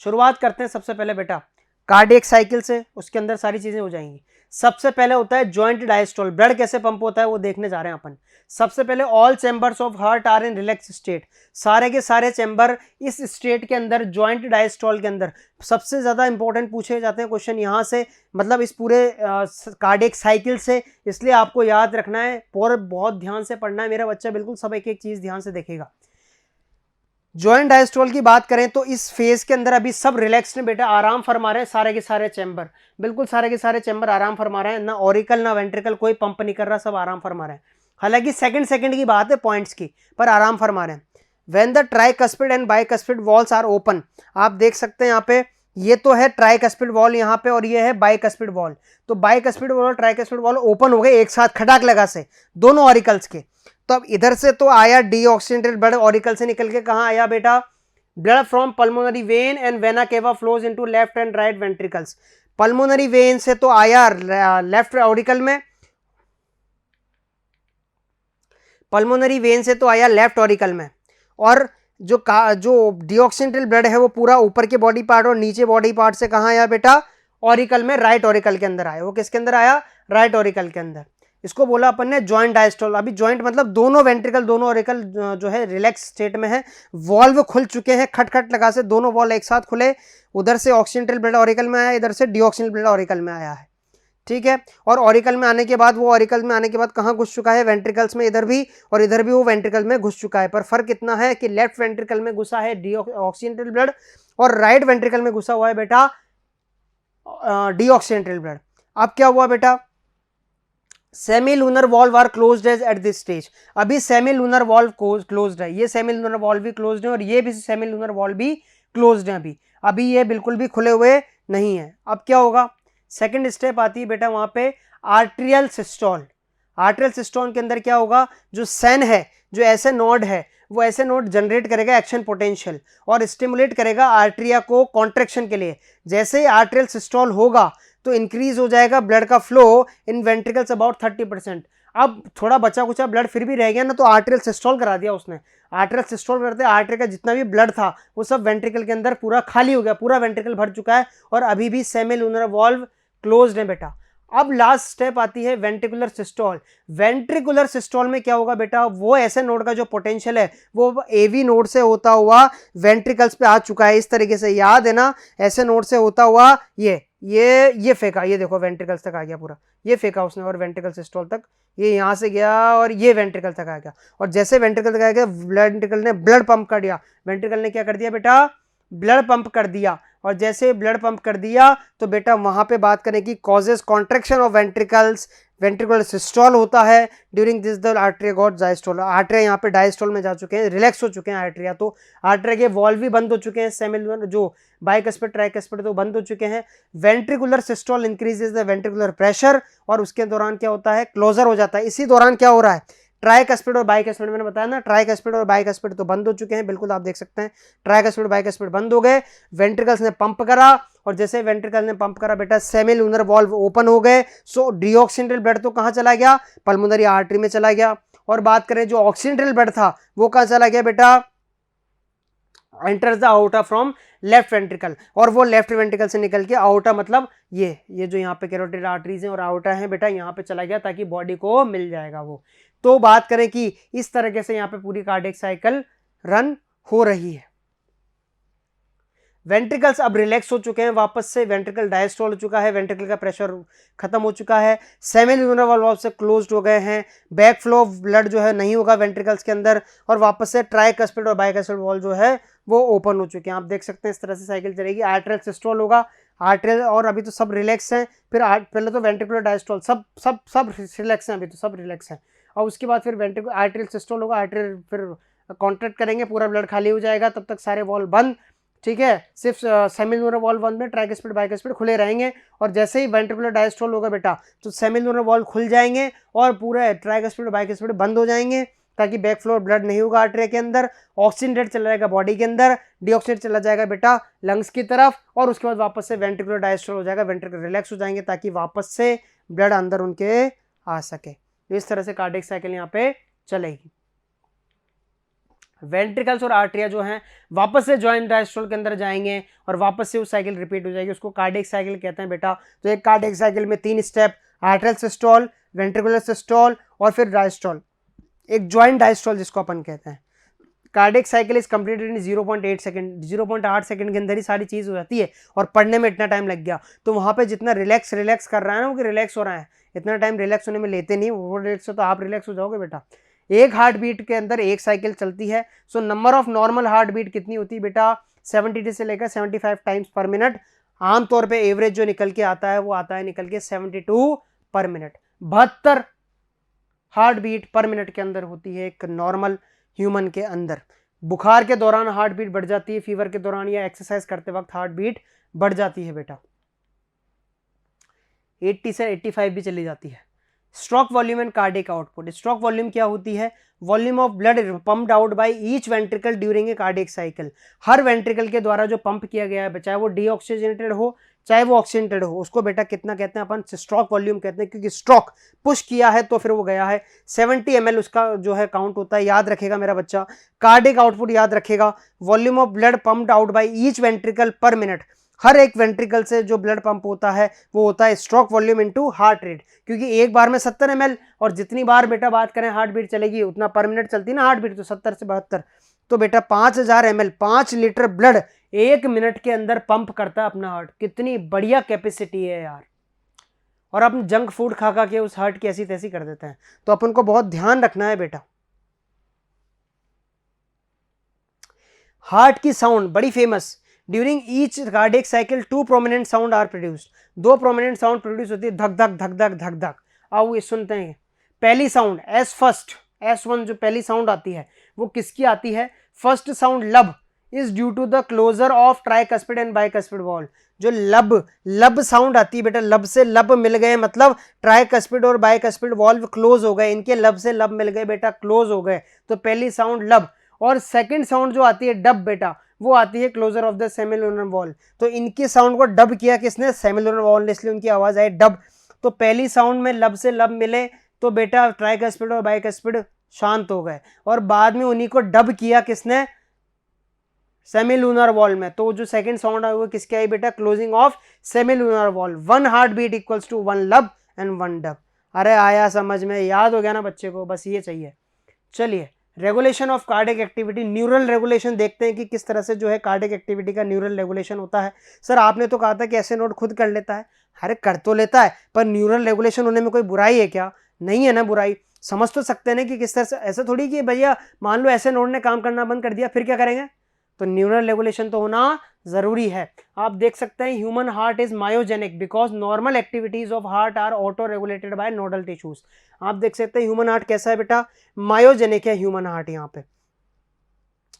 शुरुआत करते हैं सबसे पहले बेटा कार्डियक साइकिल से, उसके अंदर सारी चीजें हो जाएंगी। सबसे पहले होता है जॉइंट डायस्टोल। ब्लड कैसे पंप होता है वो देखने जा रहे हैं अपन। सबसे पहले all chambers of heart are in relax state, सारे के सारे चैम्बर इस स्टेट के अंदर जॉइंट डायस्टोल के अंदर। सबसे ज्यादा इंपॉर्टेंट पूछे जाते हैं क्वेश्चन यहाँ से, मतलब इस पूरे कार्डियक साइकिल से, इसलिए आपको याद रखना है और बहुत ध्यान से पढ़ना है मेरा बच्चा, बिल्कुल सब एक एक चीज ध्यान से देखेगा। जॉइंट डायस्टोल की बात करें तो इस फेज के अंदर अभी सब रिलैक्स ने बेटा, आराम फरमा रहे हैं सारे के सारे चैम्बर, बिल्कुल सारे के सारे चैम्बर आराम फरमा रहे हैं, ना ऑरिकल ना वेंट्रिकल कोई पंप नहीं कर रहा, सब आराम फरमा रहे हैं। हालांकि सेकंड की बात है पॉइंट्स की, पर आराम फरमा रहे हैं। When the tricuspid and bicuspid valves are open, आप देख सकते हैं यहाँ पे, ये तो है ट्राइकस्पिड वॉल यहाँ पे और ये है बाइकस्पिड वॉल। तो बाइकस्पिड वॉल और ट्राइकस्पिड वॉल ओपन हो गए एक साथ खटाक लगा से दोनों ऑरिकल्स के। तो अब इधर से तो आया डीऑक्सीजनेटेड ब्लड, ऑरिकल से निकल के कहाँ आया बेटा? Blood from pulmonary vein and vena cava flows into left and right ventricles. Pulmonary vein से तो आया लेफ्ट ऑरिकल में, पल्मोनरी वेन से तो आया लेफ्ट ऑरिकल में, और जो डीऑक्सीजनेटेड ब्लड है वो पूरा ऊपर के बॉडी पार्ट और नीचे बॉडी पार्ट से कहाँ आया बेटा? ऑरिकल में, राइट ऑरिकल के अंदर आया। वो किसके अंदर आया? राइट ऑरिकल के अंदर। इसको बोला अपन ने जॉइंट डायस्टोल। अभी जॉइंट मतलब दोनों वेंट्रिकल, दोनों ऑरिकल जो है रिलैक्स स्टेट में है, वॉल्व खुल चुके हैं, खटखट लगा से दोनों वॉल्व एक साथ खुले। उधर से ऑक्सीजनेटेड ब्लड ऑरिकल में आया, इधर से डीऑक्सीजनेटेड ब्लड ऑरिकल में आया है। ठीक है। और ऑरिकल में आने के बाद, वो ऑरिकल में आने के बाद कहाँ घुस चुका है, वेंट्रिकल्स में, इधर भी और इधर भी वो वेंट्रिकल में घुस चुका है। पर फर्क इतना है कि लेफ्ट वेंट्रिकल में घुसा है डीऑक्सीजेनेटेड ब्लड और राइट वेंट्रिकल में घुसा हुआ है बेटा डीऑक्सीजेनेटेड ब्लड। अब क्या हुआ बेटा, semilunar valve are closed at this stage. अभी सेमी लूनर वॉल्व क्लोज्ड है, ये सेमी लूनर वॉल्व भी क्लोज्ड है और ये भी सेमी लूनर वॉल्व भी क्लोज्ड है। अभी ये बिल्कुल भी खुले हुए नहीं है। अब क्या होगा, सेकंड स्टेप आती है बेटा वहां पे आर्ट्रियल सिस्टोल। आर्ट्रियल सिस्टोल के अंदर क्या होगा, जो सेन है, जो ऐसे नोड है, वो ऐसे नोड जनरेट करेगा एक्शन पोटेंशियल और स्टिमुलेट करेगा आर्ट्रिया को कॉन्ट्रेक्शन के लिए। जैसे ही आर्ट्रियल सिस्टोल होगा तो इंक्रीज हो जाएगा ब्लड का फ्लो इन वेंट्रिकल्स अबाउट 30%। अब थोड़ा बचा कुचा ब्लड फिर भी रह गया ना, तो आर्ट्रियल सिस्टोल करा दिया उसने। आर्ट्रियल सिस्टोल करते आर्ट्रिया का जितना भी ब्लड था वो सब वेंट्रिकल के अंदर पूरा खाली हो गया, पूरा वेंट्रिकल भर चुका है और अभी भी सेमी लूनर वॉल्व क्लोज्ड है बेटा। अब लास्ट स्टेप आती है वेंट्रिकुलर सिस्टोल। वेंट्रिकुलर सिस्टोल में क्या होगा बेटा, वो ऐसे नोड का जो पोटेंशियल है वो एवी नोड से होता हुआ वेंट्रिकल्स पे आ चुका है। इस तरीके से याद है ना, ऐसे नोड से होता हुआ ये फेंका, ये देखो वेंट्रिकल्स तक आ गया पूरा, ये फेंका उसने और वेंट्रिकल सिस्टोल तक, ये यहां से गया और ये वेंट्रिकल तक आ गया। और जैसे वेंट्रिकल तक आ गया, वेंट्रिकल ने ब्लड पंप कर दिया। वेंट्रिकल ने क्या कर दिया बेटा, ब्लड पंप कर दिया। और जैसे ब्लड पंप कर दिया तो बेटा वहां पे बात करें कि causes contraction of ventricles, ventricular systole होता है। During this the atria got diastole, atria यहाँ पे डायस्टोल में जा चुके हैं, रिलैक्स हो चुके हैं आर्टरिया। तो आर्टरिया के वॉल्व भी बंद हो चुके हैं, सेमिलर जो बाइकस्पिड ट्राइकस्पिड तो बंद हो चुके हैं। Ventricular systole increases the ventricular pressure और उसके दौरान क्या होता है, क्लोजर हो जाता है। इसी दौरान क्या हो रहा है, ट्राइकस्पिड और बाइकस्पिड, मैंने बताया ना ट्राइकस्पिड और बाइकस्पिड तो बंद हो चुके हैं, बिल्कुल आप देख सकते हैं ट्राइकस्पिड बाइकस्पिड बंद हो गए। वेंट्रिकल्स ने पंप करा और जैसे वेंट्रिकल ने पंप करा बेटा सेमी लूनर वॉल्व ओपन हो गए। सो डीऑक्सीजेनेटेड ब्लड तो कहां चला गया, पल्मोनरी आर्टरी में चला गया। और बात करें जो ऑक्सीजेनेटेड ब्लड था वो कहां चला गया बेटा, enters the outta from left ventricle. और वो लेफ्ट वेंट्रिकल से निकल के आउटा मतलब ये जो यहाँ पे कैरोटिड आर्टरीज हैं और आउटा है बेटा, यहाँ पे चला गया ताकि बॉडी को मिल जाएगा वो। तो बात करें कि इस तरीके से यहाँ पे पूरी कार्डियक साइकिल रन हो रही है। वेंट्रिकल्स अब रिलैक्स हो चुके हैं वापस से, वेंट्रिकल डायस्टोल हो चुका है, वेंट्रिकल का प्रेशर खत्म हो चुका है, सेमी लूनर वॉल्व से क्लोज्ड हो गए हैं, बैक फ्लो ऑफ ब्लड जो है नहीं होगा वेंट्रिकल्स के अंदर और वापस से ट्राइकस्पिड और बाइकस्पिड वॉल्व जो है वो ओपन हो चुके हैं। आप देख सकते हैं इस तरह से साइकिल चलेगी। आर्टरियल सिस्टोल होगा, आर्टरियल, और अभी तो सब रिलैक्स हैं। फिर पहले तो वेंट्रिकुलर डायस्टोल, सब सब सब रिलैक्स हैं, अभी तो सब रिलैक्स हैं। और उसके बाद फिर वेंट्रिकुलर आर्टरियल सिस्टोल होगा, आर्टरियल फिर कॉन्ट्रैक्ट करेंगे, पूरा ब्लड खाली हो जाएगा, तब तक सारे वॉल्व बंद। ठीक है, सिर्फ सेमी लूनर वॉल्व बंद में ट्राइकस्पिड बाइकस्पिड खुले रहेंगे। और जैसे ही वेंट्रिकुलर डायस्टोल होगा बेटा तो सेमी लूनर वॉल्व खुल जाएंगे और पूरे ट्राइकस्पिड बाइकस्पिड बंद हो जाएंगे ताकि बैक फ्लो ब्लड नहीं होगा आर्टरी के अंदर। ऑक्सीजन रेट चला जाएगा बॉडी के अंदर, डीऑक्सीजन चला जाएगा बेटा लंग्स की तरफ और उसके बाद वापस से वेंट्रिकुलर डायस्टोल हो जाएगा, वेंट्रिकुलर रिलैक्स हो जाएंगे ताकि वापस से ब्लड अंदर उनके आ सके। इस तरह से कार्डियक साइकिल यहाँ पे चलेगी। वेंट्रिकल्स और आर्टरिया जो हैं वापस से जॉइंट डायस्टोल के अंदर जाएंगे और वापस से वो साइकिल रिपीट हो जाएगी, उसको कार्डियक साइकिल कहते हैं बेटा। तो एक कार्डियक साइकिल में 3 step, arterial systole, ventricular systole और फिर डायस्टोल, एक जॉइंट डायस्टोल जिसको अपन कहते हैं। Cardiac cycle is completed in 0.8 second, 0.8 second के अंदर ही सारी चीज हो जाती है और पढ़ने में इतना टाइम लग गया। तो वहां पे जितना रिलैक्स कर रहा है ना वो रिलैक्स हो रहा है, इतना टाइम रिलैक्स होने में लेते नहीं, वो रिलैक्स हो तो आप रिलैक्स हो जाओगे बेटा। एक हार्ट बीट के अंदर एक साइकिल चलती है। So number of normal heart beat कितनी होती है बेटा, 70 से लेकर 75 टाइम्स पर मिनट। आमतौर पे एवरेज जो निकल के आता है वो आता है निकल के 72 per minute, 72 heart beat per minute के अंदर होती है एक नॉर्मल ह्यूमन के अंदर। बुखार के दौरान हार्ट बीट बढ़ जाती है, फीवर के दौरान या एक्सरसाइज करते वक्त हार्ट बीट बढ़ जाती है बेटा, 80 से 85 भी चली जाती है। Stroke volume and cardiac output. Stroke volume क्या होती है, volume of blood pumped out by each ventricle during a cardiac cycle. Her ventricle के द्वारा जो पंप किया गया है, चाहे वो डीऑक्सीजनेटेड हो चाहे वो ऑक्सीजनेटेड हो, उसको बेटा कितना कहते हैं अपन, स्ट्रोक वॉल्यूम कहते हैं, क्योंकि स्ट्रोक पुश किया है तो फिर वो गया है। 70 ml उसका जो है काउंट होता है, याद रखेगा मेरा बच्चा। कार्डियक आउटपुट याद रखेगा, volume of blood pumped out by each ventricle per minute. हर एक वेंट्रिकल से जो ब्लड पंप होता है वो होता है stroke volume into heart rate, क्योंकि एक बार में 70 ml और जितनी बार बेटा बात करें हार्ट बीट चलेगी उतना पर मिनट चलती है ना हार्ट बीट, तो 70 से 72, तो बेटा 5000 ml 5 लीटर ब्लड 1 मिनट के अंदर पंप करता है अपना हार्ट। कितनी बढ़िया कैपेसिटी है यार। और अपन जंक फूड खा खा के उस हार्ट की ऐसी तैसी कर देते हैं। तो अपन को बहुत ध्यान रखना है बेटा। हार्ट की साउंड बड़ी famous, during each cardiac cycle 2 prominent sound are produced, 2 prominent sound produce होती है, धक धक धक धक धक धक। आओ ये सुनते हैं। पहली साउंड एस फर्स्ट, S1 जो पहली साउंड आती है वो किसकी आती है? First sound lub is due to the closure of tricuspid and bicuspid valve. जो लब साउंड आती है बेटा, लब से लब मिल गए मतलब ट्राइकस्पिड और बाइकस्पिड वॉल्व क्लोज हो गए, इनके लब से लब मिल गए बेटा, क्लोज हो गए, तो पहली साउंड लब। और सेकंड साउंड जो आती है डब बेटा, वो आती है closure of the semilunar valve. तो इनकी साउंड को डब किया किसने? सेमिलुनर वॉल ने, इसलिए उनकी आवाज आई डब। तो पहली साउंड में लब से लब मिले तो बेटा ट्राइकस्पिड और बाइकस्पिड शांत हो गए, और बाद में उन्हीं को डब किया किसने? सेमिलुनर वॉल में। तो जो सेकंड साउंड आई वो किसकी आई बेटा? Closing of semilunar valve. 1 heart beat equals to 1 lub and 1 dub. अरे आया समझ में, याद हो गया ना बच्चे को? बस ये चाहिए। चलिए, regulation of cardiac activity, neural regulation देखते हैं कि किस तरह से जो है कार्डियक एक्टिविटी का न्यूरल रेगुलेशन होता है। सर आपने तो कहा था कि ऐसे नोड खुद कर लेता है। अरे कर तो लेता है, पर न्यूरल रेगुलेशन होने में कोई बुराई है क्या? नहीं है ना बुराई। समझ तो सकते हैं ना कि किस तरह से, ऐसा थोड़ी कि भैया मान लो ऐसे नोड ने काम करना बंद कर दिया फिर क्या करेंगे? तो न्यूरल रेगुलेशन तो होना जरूरी है। आप देख सकते हैं human heart is myogenic because normal activities of heart are auto regulated by nodal tissues. आप देख सकते हैं ह्यूमन हार्ट कैसा है बेटा? मायोजेनिक है ह्यूमन हार्ट। यहाँ पे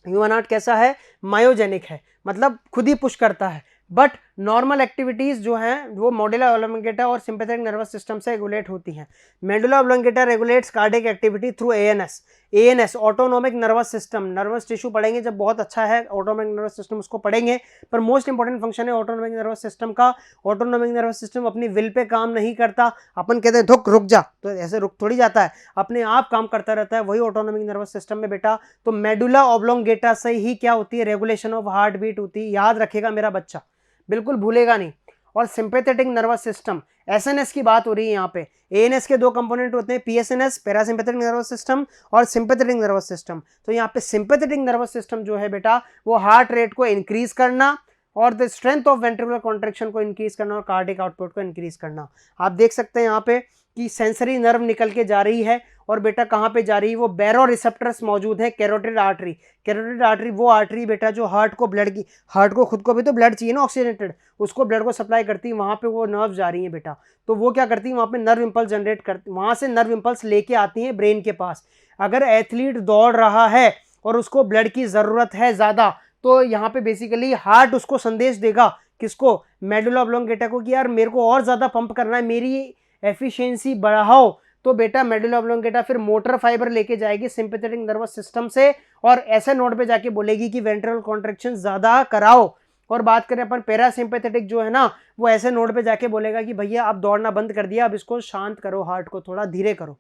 ह्यूमन हार्ट कैसा है? मायोजेनिक है, मतलब खुद ही पुश करता है। बट नॉर्मल एक्टिविटीज जो हैं वो मेडुला ऑब्लोंगेटा और सिंपैथेटिक नर्वस सिस्टम से रेगुलेट होती हैं। Medulla oblongata regulates cardiac activity through ANS autonomic nervous system. Nervous tissue पढ़ेंगे जब, बहुत अच्छा है ऑटोनोमिक नर्वस सिस्टम, उसको पढ़ेंगे। पर मोस्ट इंपॉर्टेंट फंक्शन है ऑटोनोमिक नर्वस सिस्टम का। ऑटोनोमिक नर्वस सिस्टम अपनी विल पे काम नहीं करता। अपन कहते हैं धुक रुक जा, तो ऐसे रुक थोड़ी जाता है, अपने आप काम करता रहता है, वही ऑटोनोमिक नर्वस सिस्टम में बेटा। तो मेडुला ऑब्लोंगेटा से ही क्या होती है? रेगुलेशन ऑफ हार्ट बीट होती है। याद रखेगा मेरा बच्चा, बिल्कुल भूलेगा नहीं। और सिंपैथेटिक नर्वस सिस्टम, एसएनएस की बात हो रही है यहाँ पे। एएनएस के 2 कंपोनेंट होते हैं, पीएसएनएस पैरासिम्पैथेटिक नर्वस सिस्टम और सिंपैथेटिक नर्वस सिस्टम। तो यहाँ पे सिंपैथेटिक नर्वस सिस्टम जो है बेटा वो हार्ट रेट को इंक्रीज करना और the strength of ventricular contraction को इंक्रीज करना और कार्डियक आउटपुट को इंक्रीज करना। आप देख सकते हैं यहाँ पे कि सेंसरी नर्व निकल के जा रही है, और बेटा कहाँ पे जा रही है? वो बैरो रिसेप्टर्स मौजूद है, कैरोटिड आर्टरी। कैरोटिड आर्टरी वो आर्टरी बेटा जो हार्ट को ब्लड की, हार्ट को खुद को भी तो ब्लड चाहिए ना ऑक्सीजनेटेड, उसको ब्लड को सप्लाई करती है, वहाँ पे वो नर्व जा रही है बेटा। तो वो क्या करती है? वहाँ पे नर्व इम्पल्स जनरेट करती, वहाँ से नर्व इम्पल्स लेके आती है ब्रेन के पास। अगर एथलीट दौड़ रहा है और उसको ब्लड की ज़रूरत है ज़्यादा, तो यहाँ पे बेसिकली हार्ट उसको संदेश देगा, किसको? मेडुला ऑब्लोंगेटा को, कि यार मेरे को और ज़्यादा पंप करना है, मेरी एफिशिएंसी बढ़ाओ। तो बेटा मेडुला ऑब्लोंगेटा फिर मोटर फाइबर लेके जाएगी सिंपैथेटिक नर्वस सिस्टम से, और ऐसे नोड पे जाके बोलेगी कि वेंट्रल कॉन्ट्रैक्शन ज़्यादा कराओ। और बात करें अपन पैरासिम्पैथेटिक जो है ना, वो ऐसे नोड पे जाके बोलेगा कि भैया आप दौड़ना बंद कर दिया, अब इसको शांत करो, हार्ट को थोड़ा धीरे करो।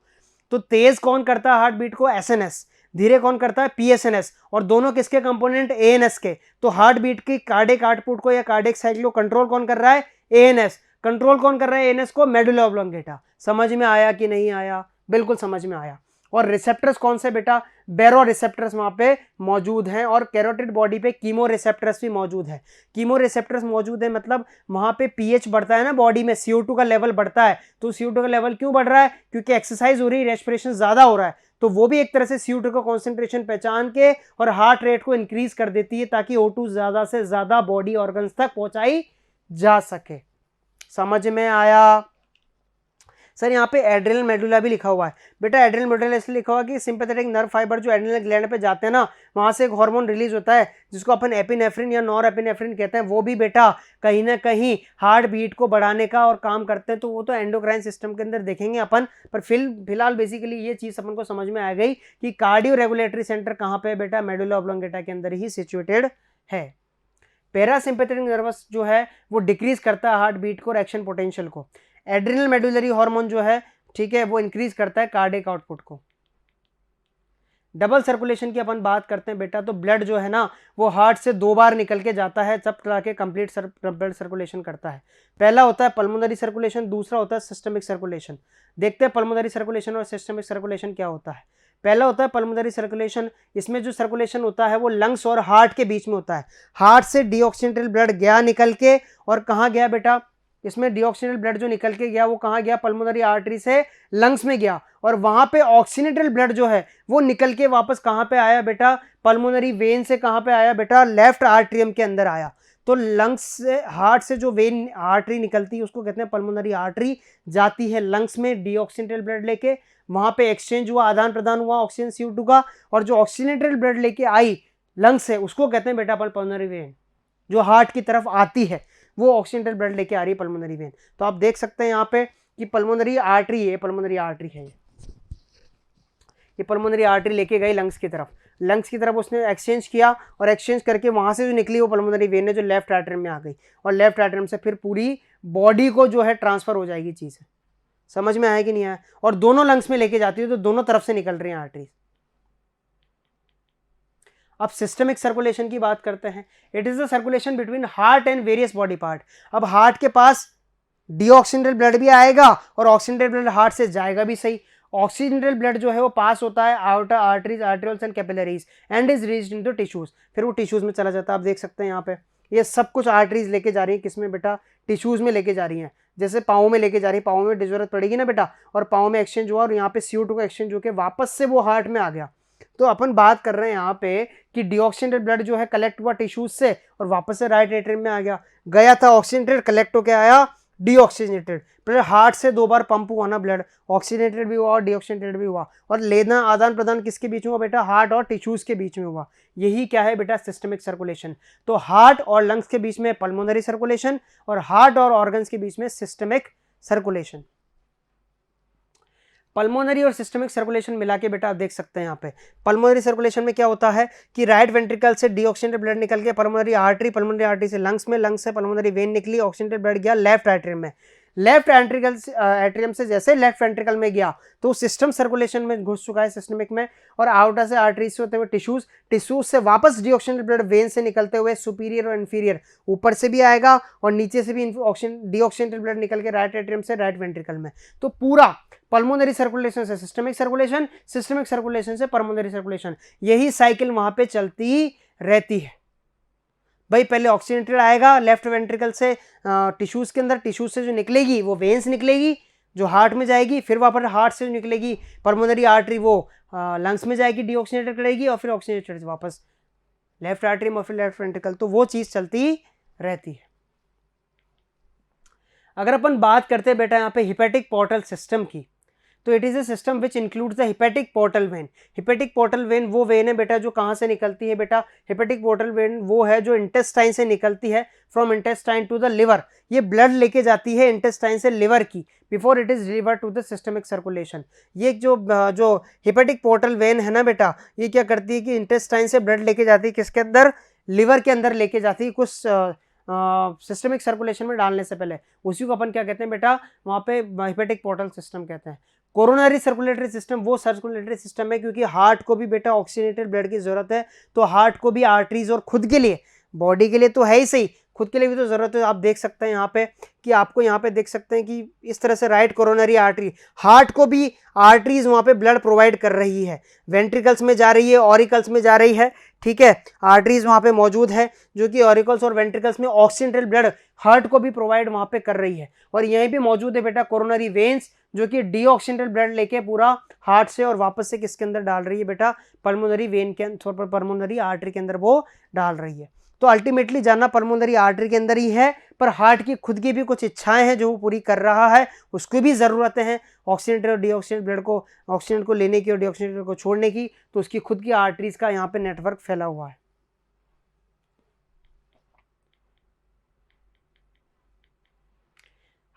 तो तेज कौन करता है हार्ट बीट को? एसएनएस। धीरे कौन करता है? पीएसएनएस। और दोनों किसके कंपोनेंट? एएनएस के। तो हार्ट बीट की कार्डियक आउटपुट को या कार्डियक साइकिल को कंट्रोल कौन कर रहा है? एएनएस। कंट्रोल कौन कर रहा है एएनएस को? Medulla oblongata. समझ में आया कि नहीं आया? बिल्कुल समझ में आया। और रिसेप्टर्स कौन से बेटा? बैरो रिसेप्टर्स वहां पे मौजूद हैं, और कैरोटिड बॉडी पे कीमो रिसेप्टर्स भी मौजूद है। कीमो रिसेप्टर्स मौजूद है मतलब वहां पे पीएच बढ़ता है ना बॉडी में, CO2 का लेवल बढ़ता है। तो CO2 का लेवल क्यों बढ़ रहा है? क्योंकि एक्सरसाइज हो रही है, रेस्पिरेशन ज्यादा हो रहा है, तो वो भी एक तरह से CO2 का कॉन्सेंट्रेशन पहचान के और हार्ट रेट को इंक्रीज कर देती है, ताकि O2 ज्यादा से ज्यादा बॉडी ऑर्गन्स तक पहुंचाई जा सके। समझ में आया? सर यहाँ पे एड्रेनल मेडुला भी लिखा हुआ है बेटा। एड्रेनल मेडुला इसलिए लिखा हुआ कि सिंपैथेटिक नर्व फाइबर जो एड्रेनल ग्लैंड पे जाते हैं ना, वहाँ से एक हार्मोन रिलीज होता है जिसको अपन एपिनेफ्रिन या नॉर एपिनेफ्रिन कहते हैं। वो भी बेटा कहीं ना कहीं हार्ट बीट को बढ़ाने का और काम करते हैं। तो वो तो एंडोक्राइन सिस्टम के अंदर देखेंगे अपन, पर फिलहाल बेसिकली ये चीज़ अपन को समझ में आ गई कि कार्डियो रेगुलेटरी सेंटर कहाँ पे बेटा? मेडुला ऑब्लोंगेटा के अंदर ही सिचुएटेड है। पैरासिम्पैथेटिक नर्वस जो है वो डिक्रीज करता है हार्ट बीट को और एक्शन पोटेंशियल को। एड्रिनल मेडुलरी हार्मोन जो है, ठीक है, वो इंक्रीज करता है कार्डियक आउटपुट को। डबल सर्कुलेशन की अपन बात करते हैं बेटा, तो ब्लड जो है ना वो हार्ट से 2 बार निकल के जाता है, जब तरह के कंप्लीट ब्लड सर्कुलेशन करता है। पहला होता है पल्मोनरी सर्कुलेशन, दूसरा होता है सिस्टमिक सर्कुलेशन। देखते हैं पल्मोनरी सर्कुलेशन और सिस्टमिक सर्कुलेशन क्या होता है। पहला होता है पल्मोनरी सर्कुलेशन। इसमें जो सर्कुलेशन होता है वो लंग्स और हार्ट के बीच में होता है। हार्ट से डीऑक्सीजनेटेड ब्लड गया निकल के, और कहाँ गया बेटा? इसमें डीऑक्सीनेटेड ब्लड जो निकल के गया वो कहाँ गया, पल्मोनरी आर्टरी से लंग्स में गया, और वहां पे ऑक्सीनेटेड ब्लड जो है वो निकल के वापस कहाँ पे आया बेटा, पल्मोनरी वेन से कहाँ पे आया बेटा, लेफ्ट आर्ट्रियम के अंदर आया। तो लंग्स से, हार्ट से जो वेन आर्टरी निकलती है उसको कहते हैं पल्मोनरी आर्टरी, जाती है लंग्स में डीऑक्सीनेटेड ब्लड लेके, वहां पे एक्सचेंज हुआ, आदान प्रदान हुआ ऑक्सीजन CO2 का, और जो ऑक्सीनेटेड ब्लड लेके आई लंग्स से उसको कहते हैं बेटा पल्मोनरी वेन। जो हार्ट की तरफ आती है वो ऑक्सीनेटेड ब्लड लेके आ रही है पल्मोनरी वेन। तो आप देख सकते हैं यहाँ पे कि पल्मोनरी आर्टरी है, पल्मोनरी आर्टरी है, ये पल्मोनरी आर्टरी लेके गई लंग्स की तरफ, लंग्स की तरफ उसने एक्सचेंज किया, और एक्सचेंज करके वहां से जो निकली वो पल्मोनरी वेन है जो लेफ्ट आर्टरी में आ गई, और लेफ्ट आर्टरी से फिर पूरी बॉडी को जो है ट्रांसफर हो जाएगी चीज़। समझ में आया कि नहीं आया? और दोनों लंग्स में लेके जाती है तो दोनों तरफ से निकल रही हैं आर्टरीज। अब सिस्टमिक सर्कुलेशन की बात करते हैं। It is the circulation between heart and various body part. अब हार्ट के पास डीऑक्सीनेटेड ब्लड भी आएगा और ऑक्सीनेटेड ब्लड हार्ट से जाएगा भी सही। ऑक्सीनेटेड ब्लड जो है वो पास होता है outer arteries, arterioles and capillaries and is reached into tissues, फिर वो टिश्यूज में चला जाता है। आप देख सकते हैं यहाँ पे ये सब कुछ आर्टरीज लेके जा रही है किसमें बेटा, टिश्यूज में लेके जा रही हैं। जैसे पाँव में लेके जा रही है, पाँव में जरूरत पड़ेगी ना बेटा, और पाँव में एक्सचेंज हुआ और यहाँ पे CO2 का एक्सचेंज होकर वापस से वो हार्ट में आ गया। तो अपन बात कर रहे हैं यहाँ पे कि डीऑक्सीनेटेड ब्लड जो है कलेक्ट हुआ टिश्यूज से और वापस से राइट एट्रियम में आ गया। गया था ऑक्सीनेटेड, कलेक्ट होकर आया डीऑक्सीनेटेड। फिर हार्ट से 2 बार पंप हुआ ना ब्लड, ऑक्सीनेटेड भी हुआ और डीऑक्सीनेटेड भी हुआ, और लेना आदान प्रदान किसके बीच में हुआ बेटा, हार्ट और टिश्यूज के बीच में हुआ। यही क्या है बेटा, सिस्टमिक सर्कुलेशन। तो हार्ट और लंग्स के बीच में पल्मोनरी सर्कुलेशन और हार्ट और ऑर्गन्स के बीच में सिस्टमिक सर्कुलेशन। पल्मोनरी और सिस्टमिक सर्कुलेशन मिला के बेटा आप देख सकते हैं यहाँ पे पल्मोनरी सर्कुलेशन में क्या होता है कि राइट वेंट्रिकल से डीऑक्सीनेटेड ब्लड निकल के पल्मोनरी आर्टरी से लंग्स में, लंग्स से पल्मोनरी वेन निकली, ऑक्सीनेटेड ब्लड गया लेफ्ट एट्रियम में, लेफ्ट एट्रियम से जैसे लेफ्ट वेंट्रिकल में गया तो सिस्टम सर्कुलेशन में घुस चुका है, सिस्टमिक में, और आउटर से आर्टरीज से होते हुए टिश्यूज, टिश्यूज से वापस डीऑक्सीनेटेड ब्लड वेन से निकलते हुए सुपीरियर और इन्फीरियर ऊपर से भी आएगा और नीचे से भी डीऑक्सीनेटेड ब्लड निकल के राइट एट्रियम से राइट वेंट्रिकल में। तो पूरा पल्मोनरी सर्कुलेशन से सिस्टमिक सर्कुलेशन, सिस्टमिक सर्कुलेशन से पल्मोनरी सर्कुलेशन, यही साइकिल वहां पे चलती रहती है। भाई पहले ऑक्सीनेटेड आएगा लेफ्ट वेंट्रिकल से टिश्यूज के अंदर, टिश्यूज से जो निकलेगी वो वेन्स निकलेगी जो हार्ट में जाएगी, फिर वापस हार्ट से जो निकलेगी पल्मोनरी आर्टरी वो लंग्स में जाएगी, डीऑक्सीनेटेड करेगी और फिर ऑक्सीनेटेड वापस लेफ्ट आर्टरी और फिर लेफ्ट वेंट्रिकल। तो वो चीज चलती रहती है। अगर अपन बात करते हैं बेटा यहाँ पे हिपेटिक पोर्टल सिस्टम की, तो it is A system which includes the hepatic portal vein. Hepatic portal vein वो वेन है बेटा जो कहाँ से निकलती है बेटा, हिपेटिक पोर्टल वेन वो है जो इंटेस्टाइन से निकलती है, from intestine to the liver. ये ब्लड लेके जाती है इंटेस्टाइन से लिवर की before it is delivered to the systemic circulation. ये जो हिपेटिक पोर्टल वेन है ना बेटा, ये क्या करती है कि इंटेस्टाइन से ब्लड लेके जाती है किसके अंदर, लिवर के अंदर लेके जाती है कुछ सिस्टमिक सर्कुलेशन में डालने से पहले। उसी को अपन क्या कहते हैं बेटा, वहाँ पे हिपेटिक पोर्टल सिस्टम कहते हैं। कोरोनरी सर्कुलेटरी सिस्टम वो सर्कुलेटरी सिस्टम है क्योंकि हार्ट को भी बेटा ऑक्सीनेटेड ब्लड की जरूरत है, तो हार्ट को भी आर्टरीज और खुद के लिए, बॉडी के लिए तो है ही सही, खुद के लिए भी तो जरूरत है। आप देख सकते हैं यहाँ पे कि आपको यहाँ पे देख सकते हैं कि इस तरह से राइट कोरोनरी आर्टरी, हार्ट को भी आर्टरीज वहाँ पे ब्लड प्रोवाइड कर रही है, वेंट्रिकल्स में जा रही है, ऑरिकल्स में जा रही है, ठीक है, आर्टरीज वहाँ पे मौजूद है जो कि ऑरिकल्स और वेंट्रिकल्स में ऑक्सीनेटेड ब्लड हार्ट को भी प्रोवाइड वहाँ पे कर रही है। और यहीं पे मौजूद है बेटा कोरोनरी वेन्स जो कि डीऑक्सीनेटेड ब्लड लेके पूरा हार्ट से और वापस से किसके अंदर डाल रही है बेटा, पल्मोनरी वेन के अंदर, पल्मोनरी आर्टरी के अंदर वो डाल रही है। तो अल्टीमेटली जाना पल्मोनरी आर्टरी के अंदर ही है, पर हार्ट की खुद की भी कुछ इच्छाएं हैं जो वो पूरी कर रहा है, उसको भी ज़रूरतें हैं ऑक्सीनेटेड और डीऑक्सीनेटेड ब्लड को, ऑक्सीजन को लेने की और डीऑक्सीनेटेड को छोड़ने की, तो उसकी खुद की आर्टरीज का यहाँ पे नेटवर्क फैला हुआ है।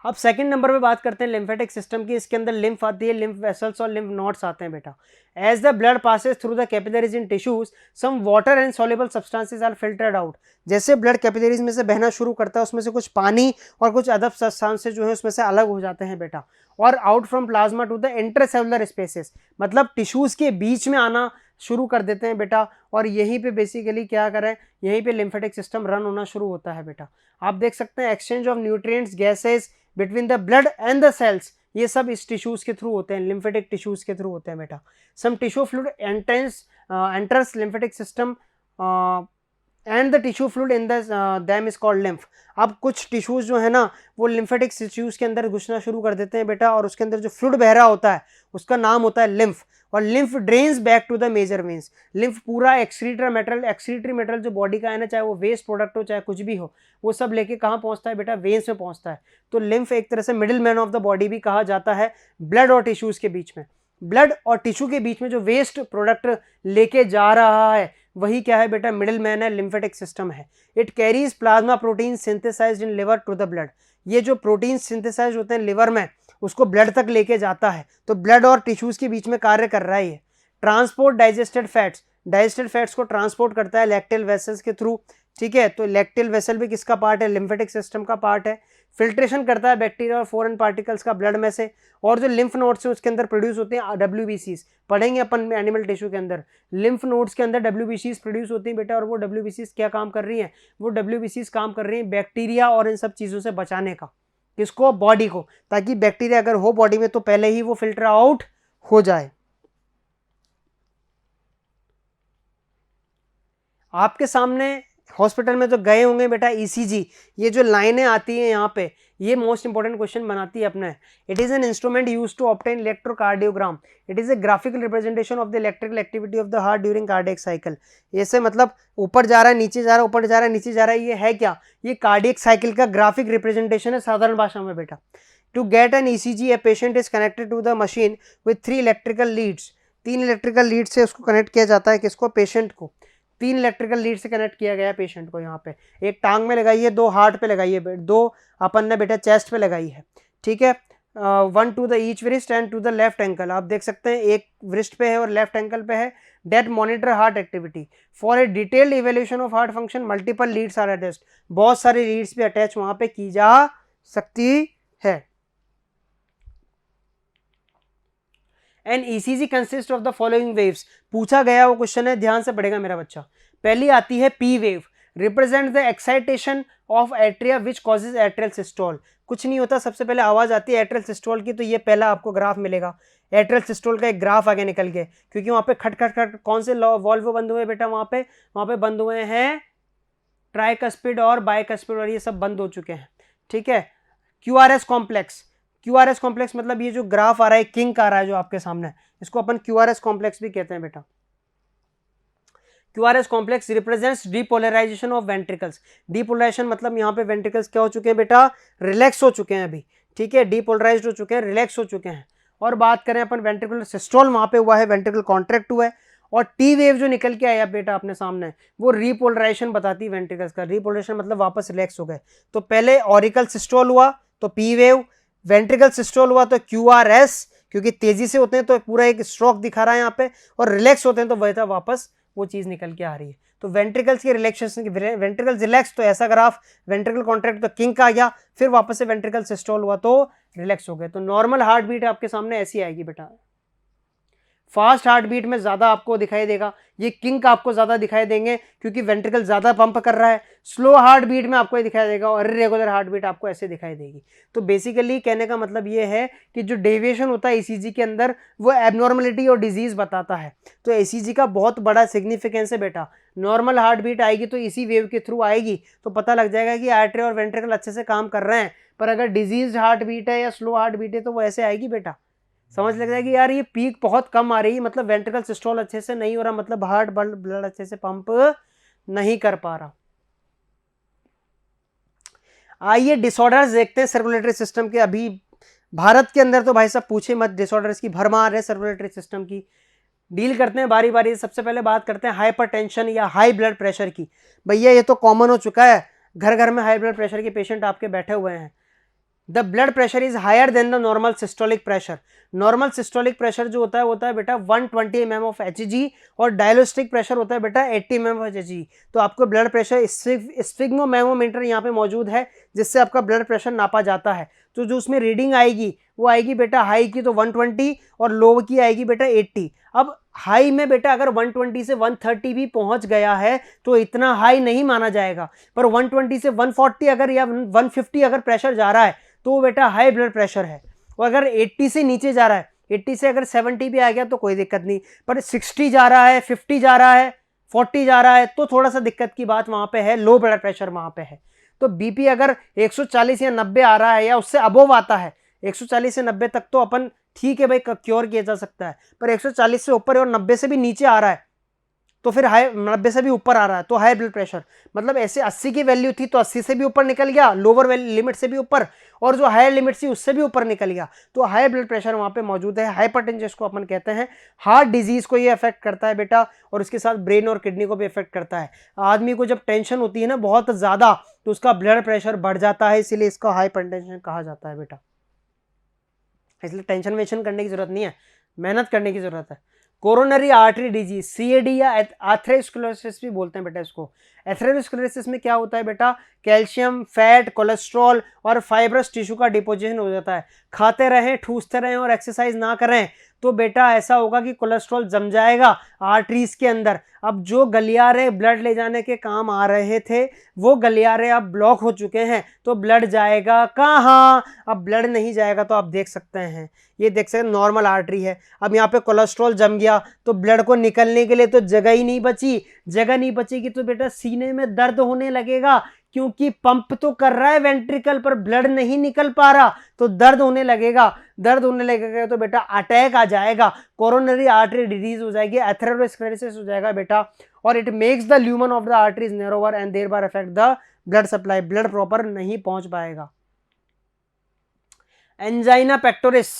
अब सेकंड नंबर पे बात करते हैं लिम्फेटिक सिस्टम की। इसके अंदर लिम्फ आती है, लिम्फ वेसल्स और लिम्फ नोड्स आते हैं बेटा। As the blood passes through the capillaries in tissues some water and soluble substances are filtered out. जैसे ब्लड कैपिलरीज में से बहना शुरू करता है उसमें से कुछ पानी और कुछ अदर सब्सटेंसेस जो है उसमें से अलग हो जाते हैं बेटा, और out from plasma to the intercellular spaces, मतलब टिश्यूज के बीच में आना शुरू कर देते हैं बेटा। और यहीं पे बेसिकली क्या करें, यहीं पे लिम्फेटिक सिस्टम रन होना शुरू होता है बेटा। आप देख सकते हैं exchange of nutrients, gases between the blood and the cells, ये सब इस टिश्यूज के थ्रू होते हैं, लिम्फेटिक टिश्यूज के थ्रू होते हैं बेटा। Some tissue fluid enters lymphatic system and and the tissue fluid in them is called lymph. अब कुछ टिश्यूज जो है ना वो लिम्फेटिक टिश्यूज के अंदर घुसना शुरू कर देते हैं बेटा, और उसके अंदर जो फ्लूइड बह रहा होता है उसका नाम होता है लिम्फ, और lymph drains back to the major veins. Lymph पूरा एक्सक्रीटरी मेटेरियल जो बॉडी का है ना, चाहे वो वेस्ट प्रोडक्ट हो चाहे कुछ भी हो, वो सब लेके कहाँ पहुंचता है बेटा, वेन्स में पहुंचता है। तो लिम्फ एक तरह से middle man of the body भी कहा जाता है ब्लड और टिश्यूज के बीच में। ब्लड और टिश्यू के बीच में जो वेस्ट प्रोडक्ट लेके जा रहा है वही क्या है बेटा, मिडिल मैन है, लिम्फेटिक सिस्टम है। It carries plasma protein synthesized in liver to the blood. ये जो प्रोटीन सिंथेसाइज होते हैं लिवर में उसको ब्लड तक लेके जाता है, तो ब्लड और टिश्यूज के बीच में कार्य कर रहा है ये। ट्रांसपोर्ट डाइजेस्टेड फैट्स को ट्रांसपोर्ट करता है लैक्टेल वेसल्स के थ्रू, ठीक है। तो लैक्टेल वेसल भी किसका पार्ट है, लिम्फेटिक सिस्टम का पार्ट है। फिल्ट्रेशन करता है बैक्टीरिया और फॉरेन पार्टिकल्स का ब्लड में से, और जो लिम्फ नोड्स है उसके अंदर प्रोड्यूस होते हैं WBCs। पढ़ेंगे अपन एनिमल टिश्यू के अंदर लिम्फ नोड्स के अंदर WBCs प्रोड्यूस होती हैं बेटा, और वो WBCs क्या काम कर रही हैं, वो WBCs काम कर रही हैं बैक्टीरिया और इन सब चीज़ों से बचाने का, किसको, बॉडी को, ताकि बैक्टीरिया अगर हो बॉडी में तो पहले ही वो फिल्टर आउट हो जाए। आपके सामने हॉस्पिटल में जो गए होंगे बेटा ECG, ये जो लाइनें आती हैं यहाँ पे, ये मोस्ट इंपॉर्टेंट क्वेश्चन बनाती है अपने। It is an instrument use to obtain electrocardiogram. It is a graphical representation of the electrical activity of the heart during cardiac cycle. ऐसे मतलब ऊपर जा रहा है नीचे जा रहा है, ऊपर जा रहा है नीचे जा रहा है, ये है क्या, ये कार्डियक साइकिल का ग्राफिक रिप्रेजेंटेशन है साधारण भाषा में बेटा। To get an ECG a patient is connected to the machine with 3 electrical leads. 3 electrical lead से उसको कनेक्ट किया जाता है, किसको, पेशेंट को। 3 इलेक्ट्रिकल लीड से कनेक्ट किया गया पेशेंट को। यहाँ पे एक टांग में लगाइए, 2 हार्ट पे लगाइए, 2 अपन ने बेटा चेस्ट पे लगाई है, ठीक है। 1 to the each wrist and to the left ankle. आप देख सकते हैं एक wrist पे है और लेफ्ट एंकल पे है। That monitor heart activity for a detailed evaluation of heart function multiple leads are attached. बहुत सारी लीड्स भी अटैच वहां पे की जा सकती है। An ECG consist of the following waves. पूछा गया वो क्वेश्चन है, ध्यान से पढ़ेगा मेरा बच्चा। पहली आती है P wave, represent the excitation of atria which causes atrial systole. कुछ नहीं होता, सबसे पहले आवाज आती है एट्रियल सिस्टोल की, तो ये पहला आपको ग्राफ मिलेगा। एट्रियल सिस्टोल का एक ग्राफ आगे निकल के, क्योंकि वहां पे खट खट खट कौन से वॉल्व बंद हुए बेटा, वहां पे बंद हुए हैं ट्राइकस्पिड और बाइकस्पिड, और ये सब बंद हो चुके हैं, ठीक है। QRS कॉम्प्लेक्स मतलब ये जो ग्राफ आ रहा है, किंक आ रहा है जो आपके सामने, इसको अपन QRS कॉम्प्लेक्स भी कहते हैं बेटा। QRS complex represents depolarization of ventricles. Depolarization मतलब यहाँ पे वेंट्रिकल्स क्या हो चुके हैं बेटा, रिलैक्स हो चुके हैं अभी, ठीक है, डीपोलराइज्ड हो चुके हैं, रिलैक्स हो चुके हैं। और बात करें अपन वेंट्रिकुलर सिस्टोल, वहां पे हुआ है, वेंट्रिकल कॉन्ट्रैक्ट हुआ है। और T वेव जो निकल के आया बेटा अपने सामने, वो रीपोलराइजेशन बताती है वेंट्रिकल्स का। रीपोलराइजेशन मतलब वापस रिलैक्स हो गए। तो पहले ऑरिकल सिस्टोल हुआ तो P वेव, वेंट्रिकल सिस्टोल हुआ तो QRS, क्योंकि तेजी से होते हैं तो पूरा एक स्ट्रोक दिखा रहा है यहाँ पे, और रिलैक्स होते हैं तो वैसा वापस वो चीज निकल के आ रही है। तो वेंट्रिकल्स के रिलैक्सेशन, वेंट्रिकल्स रिलैक्स तो ऐसा ग्राफ, वेंट्रिकल कॉन्ट्रैक्ट तो किंक आ गया, फिर वापस से वेंट्रिकल सिस्टोल हुआ तो रिलैक्स हो गए। तो नॉर्मल हार्ट बीट आपके सामने ऐसी आएगी बेटा। फास्ट हार्ट बीट में ज्यादा आपको दिखाई देगा, ये किंक आपको ज्यादा दिखाई देंगे क्योंकि वेंट्रिकल ज्यादा पंप कर रहा है। स्लो हार्ट बीट में आपको ये दिखाई देगा, और इरेगुलर हार्ट बीट आपको ऐसे दिखाई देगी। तो बेसिकली कहने का मतलब ये है कि जो डेविएशन होता है ECG के अंदर, वो एबनॉर्मलिटी और डिजीज बताता है। तो ECG का बहुत बड़ा सिग्निफिकेंस है बेटा। नॉर्मल हार्ट बीट आएगी तो इसी वेव के थ्रू आएगी, तो पता लग जाएगा कि आर्टरी और वेंट्रिकल अच्छे से काम कर रहे हैं। पर अगर डिजीज हार्ट बीट है या स्लो हार्ट बीट है तो वो ऐसे आएगी बेटा। समझ लग जाएगी यार ये पीक बहुत कम आ रही है, मतलब वेंट्रिकल सिस्टोल अच्छे से नहीं हो रहा, मतलब हार्ट ब्लड अच्छे से पंप नहीं कर पा रहा। आइए डिसऑर्डर्स देखते हैं सर्कुलेटरी सिस्टम के। अभी भारत के अंदर तो भाई साहब पूछे मत, डिसऑर्डर्स की भरमार है सर्कुलेटरी सिस्टम की। डील करते हैं बारी बारी। सबसे पहले बात करते हैं हाइपरटेंशन या हाई ब्लड प्रेशर की। भैया ये तो कॉमन हो चुका है, घर घर में हाई ब्लड प्रेशर के पेशेंट आपके बैठे हुए हैं। The blood pressure is higher than the normal systolic pressure. Normal systolic pressure जो होता है बेटा 120 mm ऑफ Hg, और डायलोस्टिक प्रेशर होता है बेटा 80 mm ऑफ Hg। तो आपको ब्लड प्रेशर स्फिग्मोमेमोमीटर यहाँ पे मौजूद है, जिससे आपका ब्लड प्रेशर नापा जाता है। तो जो उसमें रीडिंग आएगी वो आएगी बेटा हाई की तो 120, और लो की आएगी बेटा 80। अब हाई में बेटा अगर 120 से 130 भी पहुंच गया है तो इतना हाई नहीं माना जाएगा, पर 120 से 140 अगर या 150 अगर प्रेशर जा रहा है तो वो बेटा हाई ब्लड प्रेशर है। और अगर 80 से नीचे जा रहा है, 80 से अगर 70 भी आ गया तो कोई दिक्कत नहीं, पर 60 जा रहा है, 50 जा रहा है, 40 जा रहा है तो थोड़ा सा दिक्कत की बात वहां पे है, लो ब्लड प्रेशर वहां पे है। तो बीपी अगर 140 या 90 आ रहा है या उससे अबोव आता है, 140 से 90 तक तो अपन ठीक है भाई, क्योर किया जा सकता है, पर 140 से ऊपर और 90 से भी नीचे आ रहा है तो फिर हाई, 90 से भी ऊपर आ रहा है तो हाई ब्लड प्रेशर, मतलब ऐसे 80 की वैल्यू थी तो 80 से भी ऊपर निकल गया, लोअर लिमिट से भी ऊपर, और जो हायर लिमिट थी उससे भी ऊपर निकल गया, तो हाई ब्लड प्रेशर वहां पे मौजूद है। हाइपरटेंशन जिसको अपन कहते हैं, हार्ट डिजीज को ये अफेक्ट करता है बेटा, और उसके साथ ब्रेन और किडनी को भी अफेक्ट करता है। आदमी को जब टेंशन होती है ना बहुत ज्यादा तो उसका ब्लड प्रेशर बढ़ जाता है, इसीलिए इसको हाइपरटेंशन कहा जाता है बेटा। इसलिए टेंशन वेंशन करने की जरूरत नहीं है, मेहनत करने की जरूरत है। कोरोनरी आर्टरी डिजीज, सीएडी या एथेरोस्क्लेरोसिस भी बोलते हैं बेटा इसको। एथेरोस्क्लेरोसिस में क्या होता है बेटा, कैल्शियम, फैट, कोलेस्ट्रॉल और फाइब्रस टिश्यू का डिपोजिशन हो जाता है। खाते रहें, ठूसते रहें और एक्सरसाइज ना करें तो बेटा ऐसा होगा कि कोलेस्ट्रॉल जम जाएगा आर्टरीज के अंदर। अब जो गलियारे ब्लड ले जाने के काम आ रहे थे वो गलियारे अब ब्लॉक हो चुके हैं, तो ब्लड जाएगा कहाँ, अब ब्लड नहीं जाएगा। तो आप देख सकते हैं, ये देख सकते हैं नॉर्मल आर्टरी है, अब यहाँ पे कोलेस्ट्रॉल जम गया तो ब्लड को निकलने के लिए तो जगह ही नहीं बची, जगह नहीं बचेगी तो बेटा सीने में दर्द होने लगेगा, क्योंकि पंप तो कर रहा है वेंट्रिकल पर ब्लड नहीं निकल पा रहा, तो दर्द होने लगेगा, दर्द होने लगेगा तो बेटा अटैक आ जाएगा, कोरोनरी आर्टरी डिजीज हो जाएगी, एथेरोस्क्लेरोसिस हो जाएगा बेटा, और it makes the lumen of the arteries narrower and thereby affect the blood supply, blood proper नहीं पहुंच पाएगा। Angina pectoris,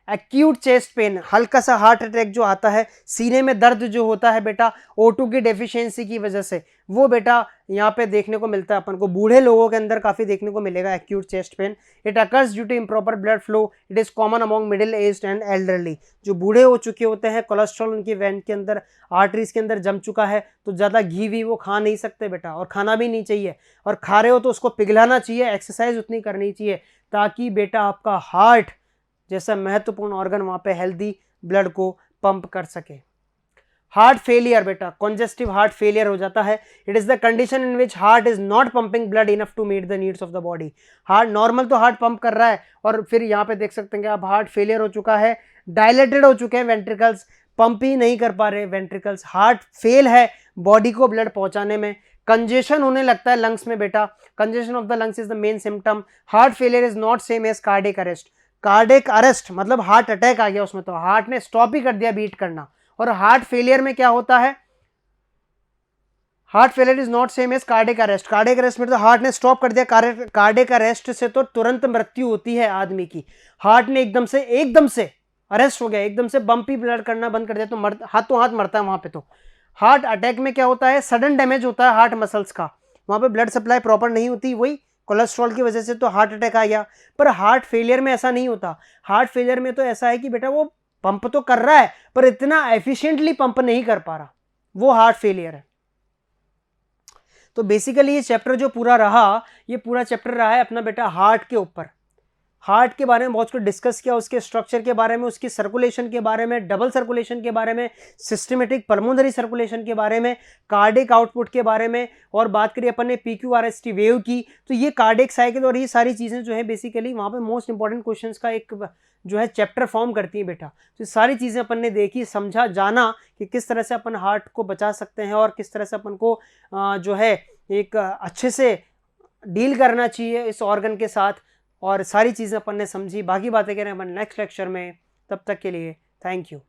acute chest pen, हल्का सा हार्ट अटैक जो आता है, सीने में दर्द जो होता है बेटा O2 की डेफिशिएंसी की वजह से, वो बेटा यहाँ पे देखने को मिलता है अपन को, बूढ़े लोगों के अंदर काफी देखने को मिलेगा acute chest pain. It occurs due to improper blood flow, it is common among middle aged and elderly. जो बूढ़े हो चुके होते हैं, कोलेस्ट्रॉल उनकी वेन के अंदर, आर्टरीज के अंदर जम चुका है, तो ज़्यादा घी वी वो खा नहीं सकते बेटा, और खाना भी नहीं चाहिए, और खा रहे हो तो उसको पिघलाना चाहिए, एक्सरसाइज उतनी करनी चाहिए ताकि बेटा आपका हार्ट जैसा महत्वपूर्ण ऑर्गन वहां पे हेल्दी ब्लड को पंप कर सके। हार्ट फेलियर बेटा, कॉन्जेस्टिव हार्ट फेलियर हो जाता है। It is the condition in which heart is not pumping blood enough to meet the needs of the body. Heart normal तो हार्ट पंप कर रहा है, और फिर यहाँ पे देख सकते हैं कि अब हार्ट फेलियर हो चुका है, डायलेटेड हो चुके हैं वेंट्रिकल्स, पंप ही नहीं कर पा रहे वेंट्रिकल्स, हार्ट फेल है बॉडी को ब्लड पहुंचाने में, कंजेशन होने लगता है लंग्स में बेटा, congestion of the lungs is the main symptom. Heart failure is not same as cardiac arrest, cardiac arrest मतलब हार्ट अटैक आ गया उसमें, तो हार्ट ने स्टॉप ही कर दिया बीट करना, और हार्ट फेलियर में क्या होता है, heart failure is not same as cardiac arrest, cardiac arrest में तो हार्ट ने स्टॉप कर दिया, कार्डियक अरेस्ट से तो तुरंत मृत्यु होती है आदमी की, हार्ट ने एकदम से अरेस्ट हो गया, एकदम से बम्पी ब्लड करना बंद कर दिया तो हाथों हाथ मरता है वहां पे। तो हार्ट अटैक में क्या होता है, सडन डैमेज होता है हार्ट मसल्स का, वहां पे ब्लड सप्लाई प्रॉपर नहीं होती, वही कोलेस्ट्रॉल की वजह से तो हार्ट अटैक आ गया। पर हार्ट फेलियर में ऐसा नहीं होता, हार्ट फेलियर में तो ऐसा है कि बेटा वो पंप तो कर रहा है पर इतना एफिशिएंटली पंप नहीं कर पा रहा, वो हार्ट फेलियर है। तो बेसिकली ये चैप्टर जो पूरा रहा, ये पूरा चैप्टर रहा है अपना बेटा हार्ट के ऊपर, हार्ट के बारे में बहुत कुछ डिस्कस किया, उसके स्ट्रक्चर के बारे में, उसकी सर्कुलेशन के बारे में, डबल सर्कुलेशन के बारे में, सिस्टमेटिक पल्मोनरी सर्कुलेशन के बारे में, कार्डिक आउटपुट के बारे में, और बात करिए अपन ने PQRST वेव की, तो ये कार्डिक साइकिल और ये सारी चीज़ें जो है बेसिकली वहाँ पे मोस्ट इंपॉर्टेंट क्वेश्चंस का एक जो है चैप्टर फॉर्म करती है बेटा। तो सारी चीज़ें अपन ने देखी, समझा, जाना कि किस तरह से अपन हार्ट को बचा सकते हैं और किस तरह से अपन को जो है एक अच्छे से डील करना चाहिए इस ऑर्गन के साथ, और सारी चीज़ें अपन ने समझी। बाकी बातें करें अपन नेक्स्ट लेक्चर में, तब तक के लिए थैंक यू।